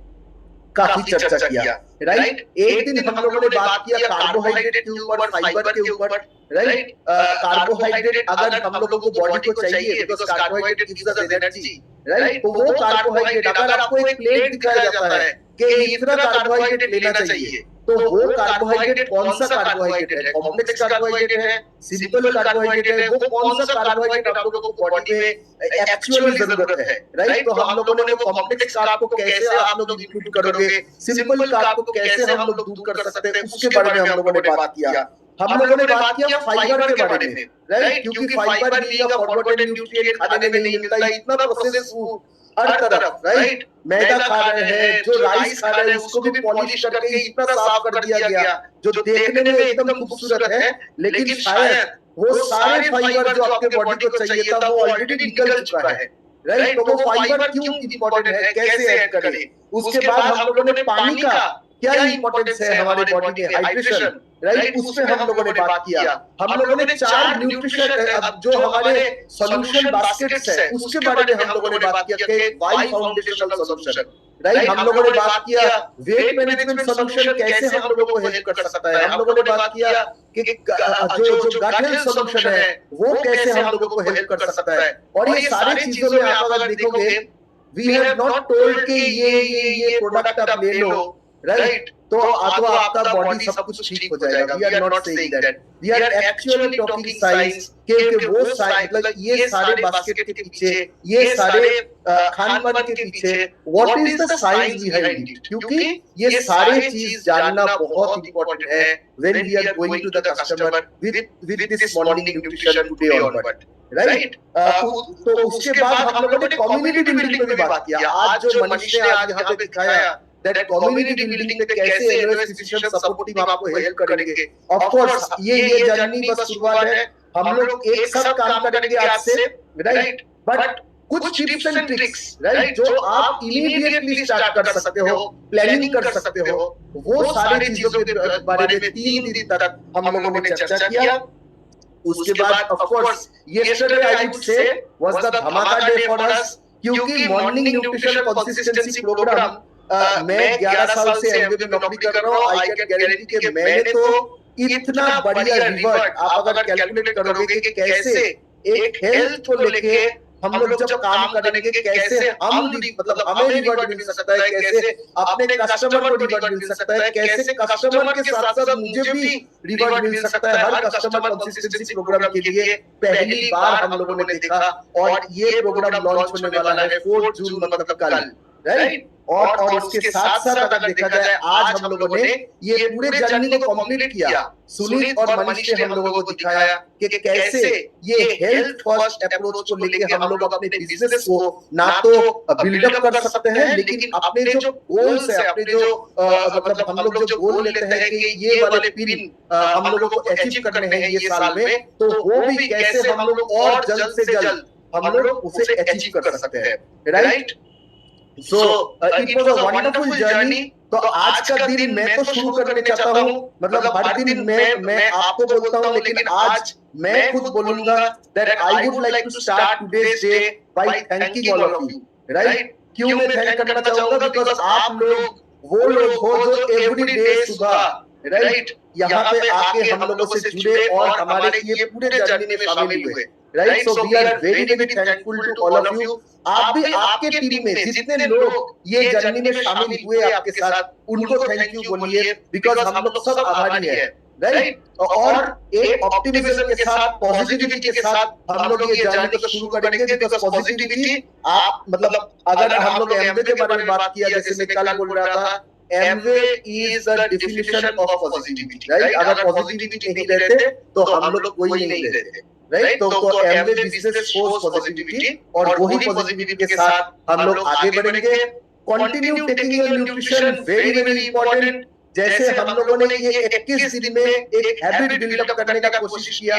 [SPEAKER 5] काफी चर्चा किया, राइट। एक दिन हम लोगों ने बात किया कार्बोहाइड्रेट के ऊपर, फाइबर के ऊपर, राइट। कार्बोहाइड्रेट अगर हम लोगों को बॉडी को चाहिए, because carbohydrate gives us energy, right. तो वो कार्बोहाइड्रेट अगर आपको एक प्लेट दिखाया जाता है कि इतना कार्बोहाइड्रेट लेना चाहिए, तो वो कार्बोहाइड्रेट कौन सा कार्बोहाइड्रेट है, कॉम्प्लेक्स कार्बोहाइड्रेट है, सिंपल कार्बोहाइड्रेट है, वो कौन सा कार्बोहाइड्रेट आप लोगों को बॉडी में एक्चुअली जरूरत है, राइट। तो हम लोगों ने वो कॉम्प्लेक्स कार्ब को कैसे आप लोग इंक्लूड करोगे, सिंपल कार्ब को कैसे हम लोग दूर कर सकते हैं, उसके बारे में हम लोगों ने बात किया। हम लोगों ने बात किया फाइबर के बारे में, राइट, क्योंकि फाइबर भी एक फॉरगॉटन न्यूट्रिएंट खाने में नहीं मिलता, इतना प्रोसेस फूड हर तरफ, राइट। मैदा खा रहे हैं, जो राइस खा रहे हैं उसको भी पॉलिश करके इतना साफ कर दिया गया जो देखने में एकदम खूबसूरत है, लेकिन शायद वो सारे फाइबर जो आपके बॉडी को चाहिए था वो ऑलरेडी निकल चुका है, राइट। तो वो फाइबर क्यों इंपॉर्टेंट है, कैसे ऐड करें। उसके बाद हम लोगों ने पानी का क्या इंपॉर्टेंस है हमारे बॉडी में, हाइड्रेशन, राइट, उस पे हम लोगों ने बात किया। हम लोगों ने 4 न्यूट्रिशन जो हमारे सॉल्यूशन बास्केट्स है उसके बारे में हम लोगों ने बात किया कि वाई फाउंडेशनल सॉल्यूशन, राइट। हम लोगों ने बात किया वेट मैनेजमेंट सॉल्यूशन कैसे हम लोगों को हेल्प कर सकता है। हम लोगों ने बात किया कि जो गट हेल्थ सॉल्यूशन है वो कैसे हम लोगों को हेल्प कर सकता है। और ये सारी चीजों में आप अगर देखोगे, वी हैव नॉट टोल्ड कि ये प्रोडक्ट आप ले लो, राइट, तो आपका बॉडी सब कुछ ठीक हो जाएगा। We are not saying that, we are actually talking science के वो मतलब ये सारे बास्केट के पीछे, ये सारे खान-पान के पीछे what is the science behind it, क्योंकि ये सारे चीज जानना बहुत इंपॉर्टेंट है when we are going to the customer with this morning nutrition today onward, right. तो उसके बाद हम लोगों ने कम्युनिटी बिल्डिंग पे भी बात किया। आज जो मनीष ने आज यहाँ पे दिखाया दैट कम्युनिटी बिल्डिंग पे कैसे एनएस फिजिशियन सपोर्ट टीम आपको हेल्प करेंगे। ऑफ कोर्स ये जर्नी बस शुरुआत है, हम लोग एक साथ काम करेंगे आज से, राइट। बट कुछ टिप्स एंड ट्रिक्स, राइट, जो आप इमीडिएटली स्टार्ट कर सकते हो, प्लानिंग कर सकते हो, वो सारी चीजों के बारे में 3 दिन तक हम लोगों ने चर्चा किया। उसके बाद of course yesterday I would say was the धमाका डे फॉर अस, क्योंकि मॉर्निंग न्यूट्रिशन कंसिस्टेंसी प्रोग्राम मैं 11 साल से एमबीए में नौकरी कर रहा हूँ। आई कैन गारंटी कि मैंने तो इतना बढ़िया रिवर्ट आप अगर कैलकुलेट करोगे कि कैसे एक हेल्थ को लेके हम लोग जब काम करेंगे कैसे मतलब हमें रिवर्ट मिल सकता है, कैसे अपने कस्टमर को रिवर्ट मिल सकता है, कैसे कस्टमर के साथ साथ मुझे भी रिवर्ट मिल सकता है। हर कस्टमर कंसिस्टेंसी प्रोग्राम के लिए पहली बार हम लोगों ने देखा, और ये प्रोग्राम लॉन्च होने वाला है 4 जून मतलब कल, राइट। और उसके साथ साथ अगर देखा जाए आज हम लोगों ने ये पूरे जर्नी को कंप्लीट किया। सुनील और मनीष ने हम लोगों को दिखाया कि कैसे ये हेल्थ फर्स्ट अप्रोच को लेके हम लोग अपने बिजनेस को ना तो बिल्डअप कर सकते हैं, लेकिन अपने जो गोल्स है, अपने जो मतलब हम लोग जो गोल लेते हैं कि ये वाले पिन हम लोगों को अचीव करने हैं ये साल में, तो वो भी कैसे हम लोग और जल्द से जल्द हम लोग उसे अचीव कर सकते हैं, right. So it was a wonderful journey। तो आज का दिन मैं तो शुरू करने चाहता हूँ, मतलब हर दिन मैं आपको बोलता हूँ, लेकिन आज मैं खुद बोलूंगा that I would like to start today's day by thanking all of you, right। क्यों मैं थैंक करना चाहूंगा, बिकॉज आप लोग वो लोग हो जो एवरी डे सुबह राइट, यहाँ पे आके हम लोगों से जुड़े और हमारे ये पूरे जर्नी में शामिल हुए, right. So we are very very thankful to all of you. आप भी आपके टीम में जितने लोग ये जर्नी में शामिल हुए आपके साथ, उनको थैंक यू बोलिए, बिकॉज हम लोग सब आभारी है, राइट। और एक ऑप्टिमिज्म के साथ, पॉजिटिविटी के साथ हम लोग ये जर्नी को शुरू करेंगे, बिकॉज पॉजिटिविटी आप मतलब अगर हम लोग एमवे के बारे में बात किया, जैसे मैं कल बोल रहा था, Amway is the definition of positivity, right. अगर पॉजिटिविटी नहीं रहते तो हम लोग कोई नहीं रहते, राइट। तो एमवे बिजनेस शोज पॉजिटिविटी, और वही पॉजिटिविटी के साथ हम लोग आगे बढ़ेंगे। Continue taking your nutrition, very very important. जैसे हम लोगों ने ये 21 दिन में एक हैबिट बिल्डअप करने का कोशिश किया,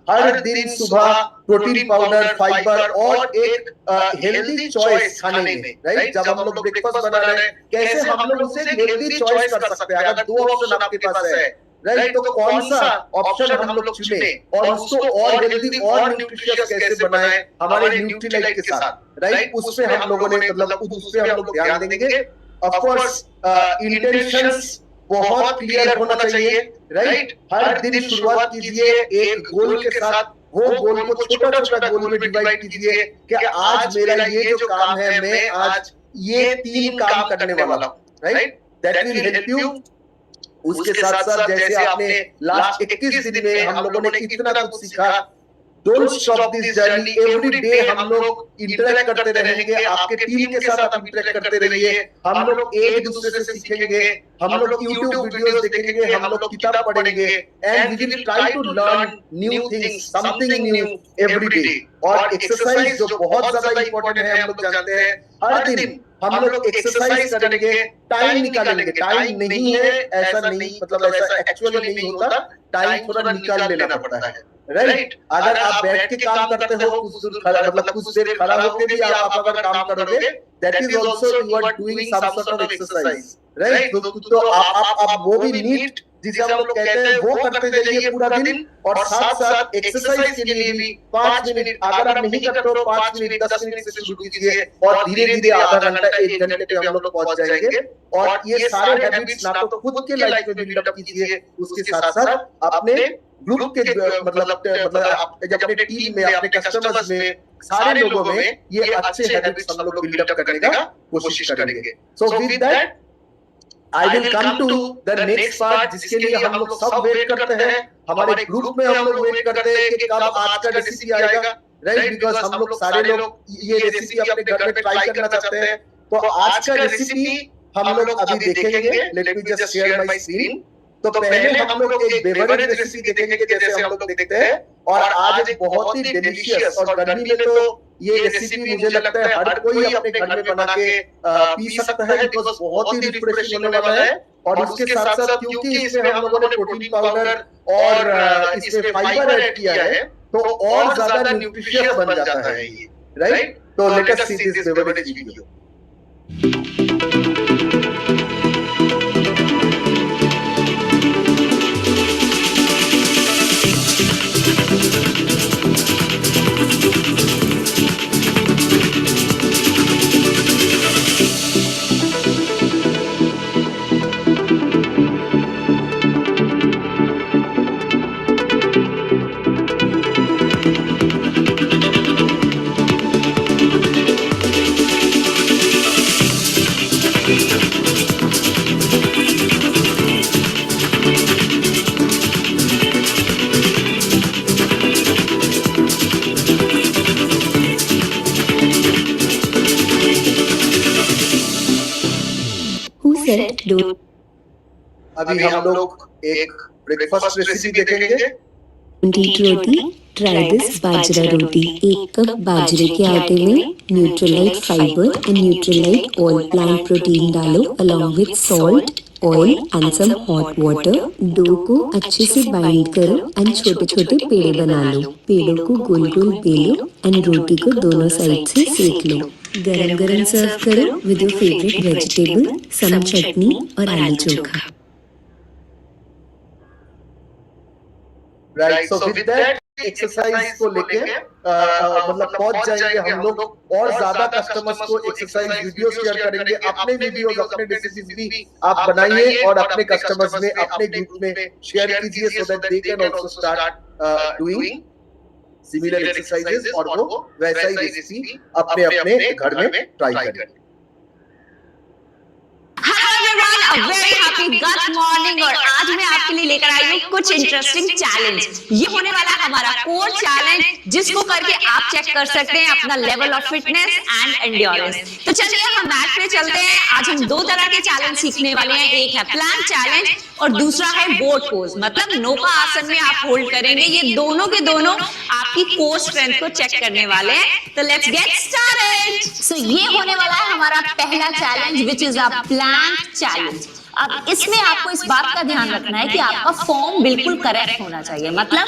[SPEAKER 5] हर दिन सुबह प्रोटीन पाउडर, फाइबर और एक हेल्दी चॉइस खाने में, राइट। जब हम लोग ब्रेकफास्ट बना रहे हैं, कैसे हम लोग उसे हेल्दी चॉइस कर सकते हैं। अगर दो ऑप्शन आपके पास है, राइट, तो कौन सा ऑप्शन हम लोग चुने और उसको और हेल्दी और न्यूट्रिशियस कैसे बनाएं हमारे न्यूट्रीलाइट के साथ, राइट। उस पे हम लोगों ने मतलब उस पे हम लोग ध्यान देंगे। ऑफ कोर्स इंटेंशंस बहुत क्लियर होना चाहिए, राइट। हर दिन शुरुआत कीजिए एक गोल के साथ, वो गोल को छोटा छोटा गोल में डिवाइड कीजिए कि आज मेरा ये जो काम है, मैं आज ये 3 काम करने वाला हूँ, right. That will help you. उसके साथ साथ जैसे आपने लास्ट 21 दिन में हम लोगों ने कितना कुछ सीखा, don't stop this journey, every day हम लोग इंटरेक्ट करते रहेंगे, आपके टीम के साथ आप इंटरेक्ट करते रहिए, हम लोग एक दूसरे से सीखेंगे, हम लोग YouTube वीडियोस देखेंगे, हम लोग किताब पढ़ेंगे, and we will try to learn new things, something new every day. और एक्सरसाइज जो बहुत ज्यादा इंपॉर्टेंट है, हम लोग जानते हैं, हर दिन हम लोग एक्सरसाइज करेंगे, टाइम निकालेंगे। टाइम नहीं है ऐसा नहीं, मतलब ऐसा एक्चुअली नहीं होता, टाइम थोड़ा निकाल लेना पड़ता है, राइट। अगर आप बैठ के काम करते हो, कुछ देर खड़ा होकर भी आप अगर काम करोगे, that is also you are doing some sort of exercise, right. तो आप वो भी नीट जिसे हम लोग कहते हैं वो करते जाइए पूरा दिन, और साथ साथ एक्सरसाइज के लिए भी 5 मिनट, अगर आप नहीं करते हो 5 मिनट 10 मिनट से शुरू कीजिए, और धीरे धीरे आधा घंटा 1 घंटे पे हम लोग पहुंच जाएंगे। और ये सारे हैबिट्स ना तो खुद के लाइफ में बिल्डअप कीजिए, उसके साथ साथ अपने ग्रुप के मतलब अपने टीम में, अपने कस्टमर्स में, सारे लोगों में ये अच्छे हैबिट्स हम लोग बिल्डअप करने का कोशिश करेंगे। So with that I will come to the next part, जिसके लिए हम लोग सब वेट करते हैं, हमारे ग्रुप में हम लोग वेट करते हैं कि कब आज का रेसिपी आएगा, राइट। बिकॉज हम लोग सारे लोग ये रेसिपी अपने घर में ट्राई करना चाहते हैं। तो आज का रेसिपी हम लोग अभी देखेंगे। Let me just share my screen. तो पहले हम लोग एक बेवरेज रेसिपी देखेंगे जैसे हम लोग देखते हैं, और आज एक बहुत ही डिलीशियस, और गर्मी में तो ये रेसिपी मुझे लगता है हर कोई अपने घर में बना के पी सकता है, बिकॉज बहुत ही रिफ्रेशिंग होने वाला है। और उसके साथ साथ क्योंकि इसमें हम लोगों ने प्रोटीन पाउडर और इसमें फाइबर ऐड किया है, तो और ज्यादा न्यूट्रिशियस बन जाता है ये, राइट। तो let us see this beverage video. अभी हम लोग एक ब्रेकफास्ट रेसिपी देखेंगे।
[SPEAKER 6] कंप्लीट रोटी। Try this bajra roti. 1 cup बाजरे के आटे में Nutrilite fiber and Nutrilite oil plant protein डालो along with salt, oil and some hot water. Dough को अच्छे से बाइंड करो एंड छोटे छोटे पेड़े बना लो। पेड़ों को गोल गोल बेलो एंड रोटी को दोनों साइड से सेक लो। गरम गरम सर्व करो विद योर फेवरेट वेजिटेबल, सम चटनी और आलू चोखा।
[SPEAKER 5] Right. So with that, exercise को लेके मतलब पहुंच जाएंगे हम लोग, और ज्यादा कस्टमर्स को एक्सरसाइज वीडियो शेयर करेंगे। अपने वीडियोस, अपने डिसीजन भी आप बनाइए और अपने कस्टमर्स में, अपने ग्रुप में शेयर कीजिए, so that they can also start doing similar exercises और वो वैसा ही रेसिपी अपने अपने घर में ट्राई करें।
[SPEAKER 7] Hello everyone, a very happy good morning. और आज मैं आपके लिए लेकर आई हूँ कुछ इंटरेस्टिंग चैलेंज। ये होने वाला हमारा कोर चैलेंज, जिसको करके आप चेक कर सकते हैं अपना level of fitness and endurance. तो चलिए हम मैट पे चलते हैं। आज हम दो तरह के चैलेंज सीखने वाले हैं, एक है प्लैंक चैलेंज और दूसरा है बोट पोज, मतलब नौका आसन में आप होल्ड करेंगे। ये दोनों के दोनों आपकी कोर स्ट्रेंथ को चेक करने वाले हैं। तो लेट्स गेट स्टार्टेड। सो ये होने वाला है हमारा पहला challenge, which is a plank challenge. अब इसमें आपको इस बात का ध्यान रखना है कि आपका फॉर्म बिल्कुल करेक्ट होना चाहिए, मतलब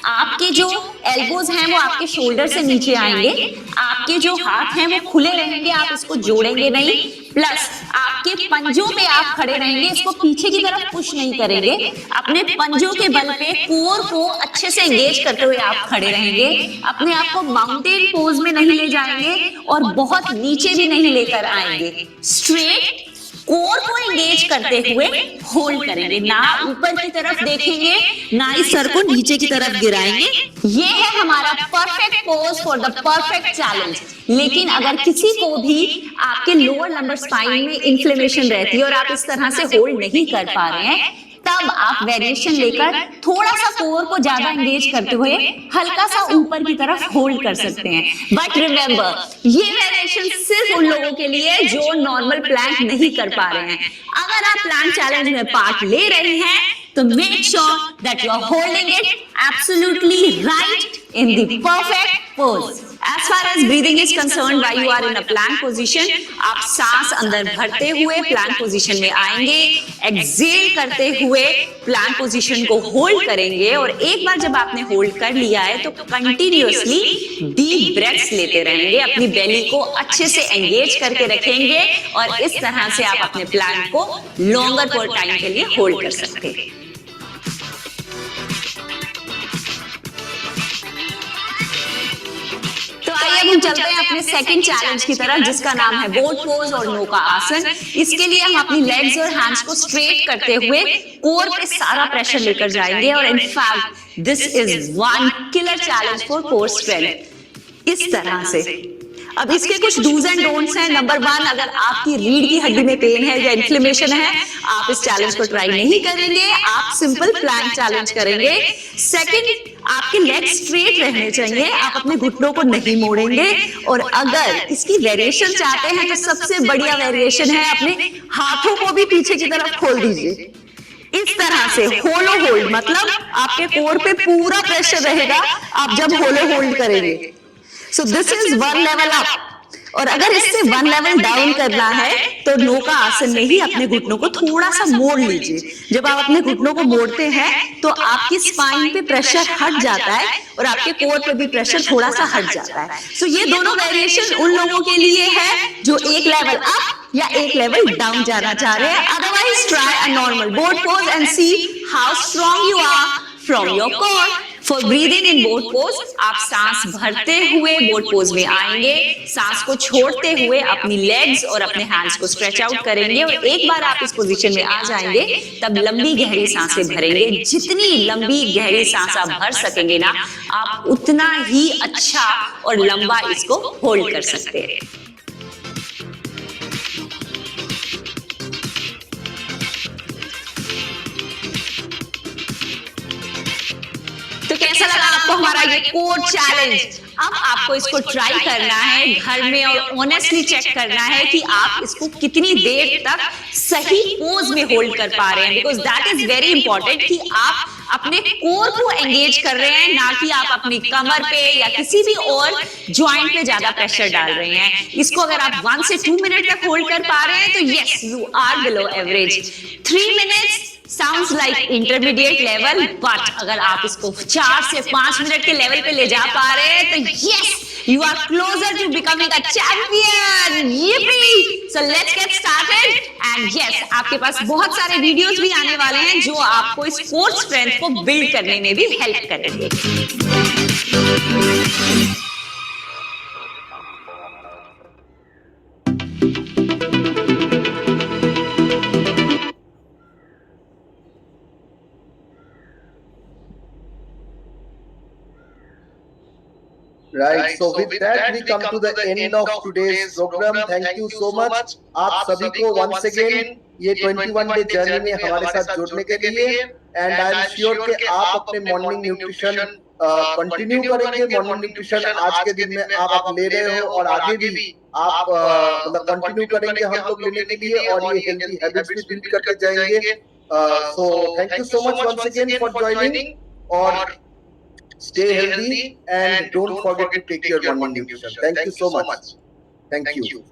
[SPEAKER 7] आपके जो एल्बोज हैं वो आपके शोल्डर से नीचे आएंगे, आपके जो हाथ हैं वो खुले रहेंगे, आप इसको जोड़ेंगे नहीं, प्लस आपके पंजों पे आप खड़े रहेंगे, इसको पीछे की तरफ पुश नहीं करेंगे, अपने पंजों के बल पे कोर को अच्छे से एंगेज करते हुए आप खड़े रहेंगे, अपने आप को माउंटेन पोज में नहीं ले जाएंगे और बहुत नीचे भी नहीं लेकर आएंगे, स्ट्रेट कोर को एंगेज करते हुए होल्ड करेंगे, ना ऊपर की तरफ देखेंगे ना ही सर को नीचे की तरफ गिराएंगे। ये है हमारा perfect pose for the perfect challenge. लेकिन अगर किसी को भी आपके लोअर लंबर स्पाइन में इन्फ्लेमेशन रहती है और आप इस तरह से होल्ड नहीं कर पा रहे हैं, तब आप वेरिएशन लेकर थोड़ा सा कोर को ज्यादा एंगेज करते हुए हल्का सा ऊपर की तरफ होल्ड कर सकते हैं। बट रिमेंबर, ये वेरिएशन सिर्फ उन लोगों के लिए जो नॉर्मल प्लैंक नहीं कर पा रहे हैं। अगर आप प्लैंक चैलेंज में पार्ट ले रहे हैं तो make sure that you are holding it absolutely right in the perfect pose. As far as breathing is concerned, while you are in a plank position, आप सांस अंदर भरते हुए plank position में आएंगे, exhale करते हुए plank position को hold करेंगे, और एक बार जब आपने hold कर लिया है तो continuously deep breaths लेते रहेंगे, अपनी belly को अच्छे से engage करके रखेंगे और इस तरह से आप अपने plank को longer for time के लिए hold कर सकते हैं। अब हम चलते हैं अपने सेकंड चैलेंज की तरफ, जिसका नाम है बोट पोज और नौका आसन। इसके लिए हम अपनी लेग्स और हैंड्स को स्ट्रेट करते हुए कोर पे सारा प्रेशर लेकर जाएंगे, और in fact this is one killer challenge for core strength. इस तरह से अब इसके कुछ डूज एंड डोंट्स हैं। नंबर 1, अगर आपकी रीढ़ की हड्डी में पेन है या इन्फ्लेमेशन है, आप इस चैलेंज को ट्राई नहीं करेंगे, आप सिंपल प्लैंक चैलेंज करेंगे। सेकंड, आपके लेग स्ट्रेट रहने चाहिए, आप अपने घुटनों को नहीं मोड़ेंगे, और अगर इसकी वेरिएशन चाहते हैं तो सबसे बढ़िया वेरिएशन है, अपने हाथों को भी पीछे की तरफ खोल दीजिए इस तरह से, होलो होल्ड, मतलब आपके कोर पे पूरा प्रेशर रहेगा आप जब होलो होल्ड करेंगे। So this is one level up, और अगर इससे 1 लेवल डाउन करना है तो नौका आसन में ही अपने घुटनों को थोड़ा सा मोड़ लीजिए। जब आप अपने घुटनों को मोड़ते हैं तो आपकी स्पाइन पे प्रेशर हट जाता है और आपके कोर पे भी प्रेशर थोड़ा सा हट जाता है। सो ये दोनों वेरिएशन उन लोगों के लिए है जो एक लेवल अप या एक लेवल डाउन जाना चाह रहे हैं। Otherwise try a normal boat pose and see how strong you are from your core. For breathing in boat pose, आप सांस भरते हुए बोट पोज में आएंगे, सांस को छोड़ते हुए अपनी लेग्स और अपने हैंड्स को स्ट्रेच आउट करेंगे, और एक बार आप इस पोजीशन में आ जाएंगे तब लंबी गहरी सांसें भरेंगे। जितनी लंबी गहरी सांस आप भर सकेंगे ना, आप उतना ही अच्छा और लंबा इसको होल्ड कर सकते हैं। तो कैसा लगा आपको हमारा ये कोर चैलेंज? अब आपको इसको ट्राई करना है घर में और ऑनेस्टली चेक करना है कि आप इसको कितनी देर तक सही पोज में होल्ड कर पा रहे हैं, because that is very important कि आप अपने कोर को एंगेज कर रहे हैं, ना कि आप अपनी कमर पे या किसी भी और ज्वाइंट पे ज्यादा प्रेशर डाल रहे हैं। इसको अगर आप 1 से 2 मिनट तक होल्ड कर पा रहे हैं तो yes, you are below average. 3 minutes sounds like intermediate level, but अगर आप इसको 4 से 5 मिनट के लेवल पे ले जा पा रहे हैं तो yes, you are closer to becoming a champion. Yippee! So let's get started. And yes, आपके पास बहुत सारे वीडियोस भी आने वाले हैं जो आपको इस कोर स्ट्रेंथ को बिल्ड करने में भी हेल्प करेंगे.
[SPEAKER 5] Right. So with that we come to the end of today's program. Thank you so much. आप सभी को once again ये 21 डे जर्नी में हमारे साथ जुड़ने के लिए. एंड आई एम श्योर कि आप अपने मॉर्निंग न्यूट्रिशन कंटिन्यू करेंगे. मॉर्निंग न्यूट्रिशन आज के दिन में आप ले रहे हो और आगे भी आप मतलब कंटिन्यू करेंगे हम लोग लेने के लिए और ये हेल्दी हैबिट्स भी बिल्ड करते जाएंगे. So thank you so much once again for joining. और stay healthy and don't forget to take your morning nutrition. Thank you so much. Thank you.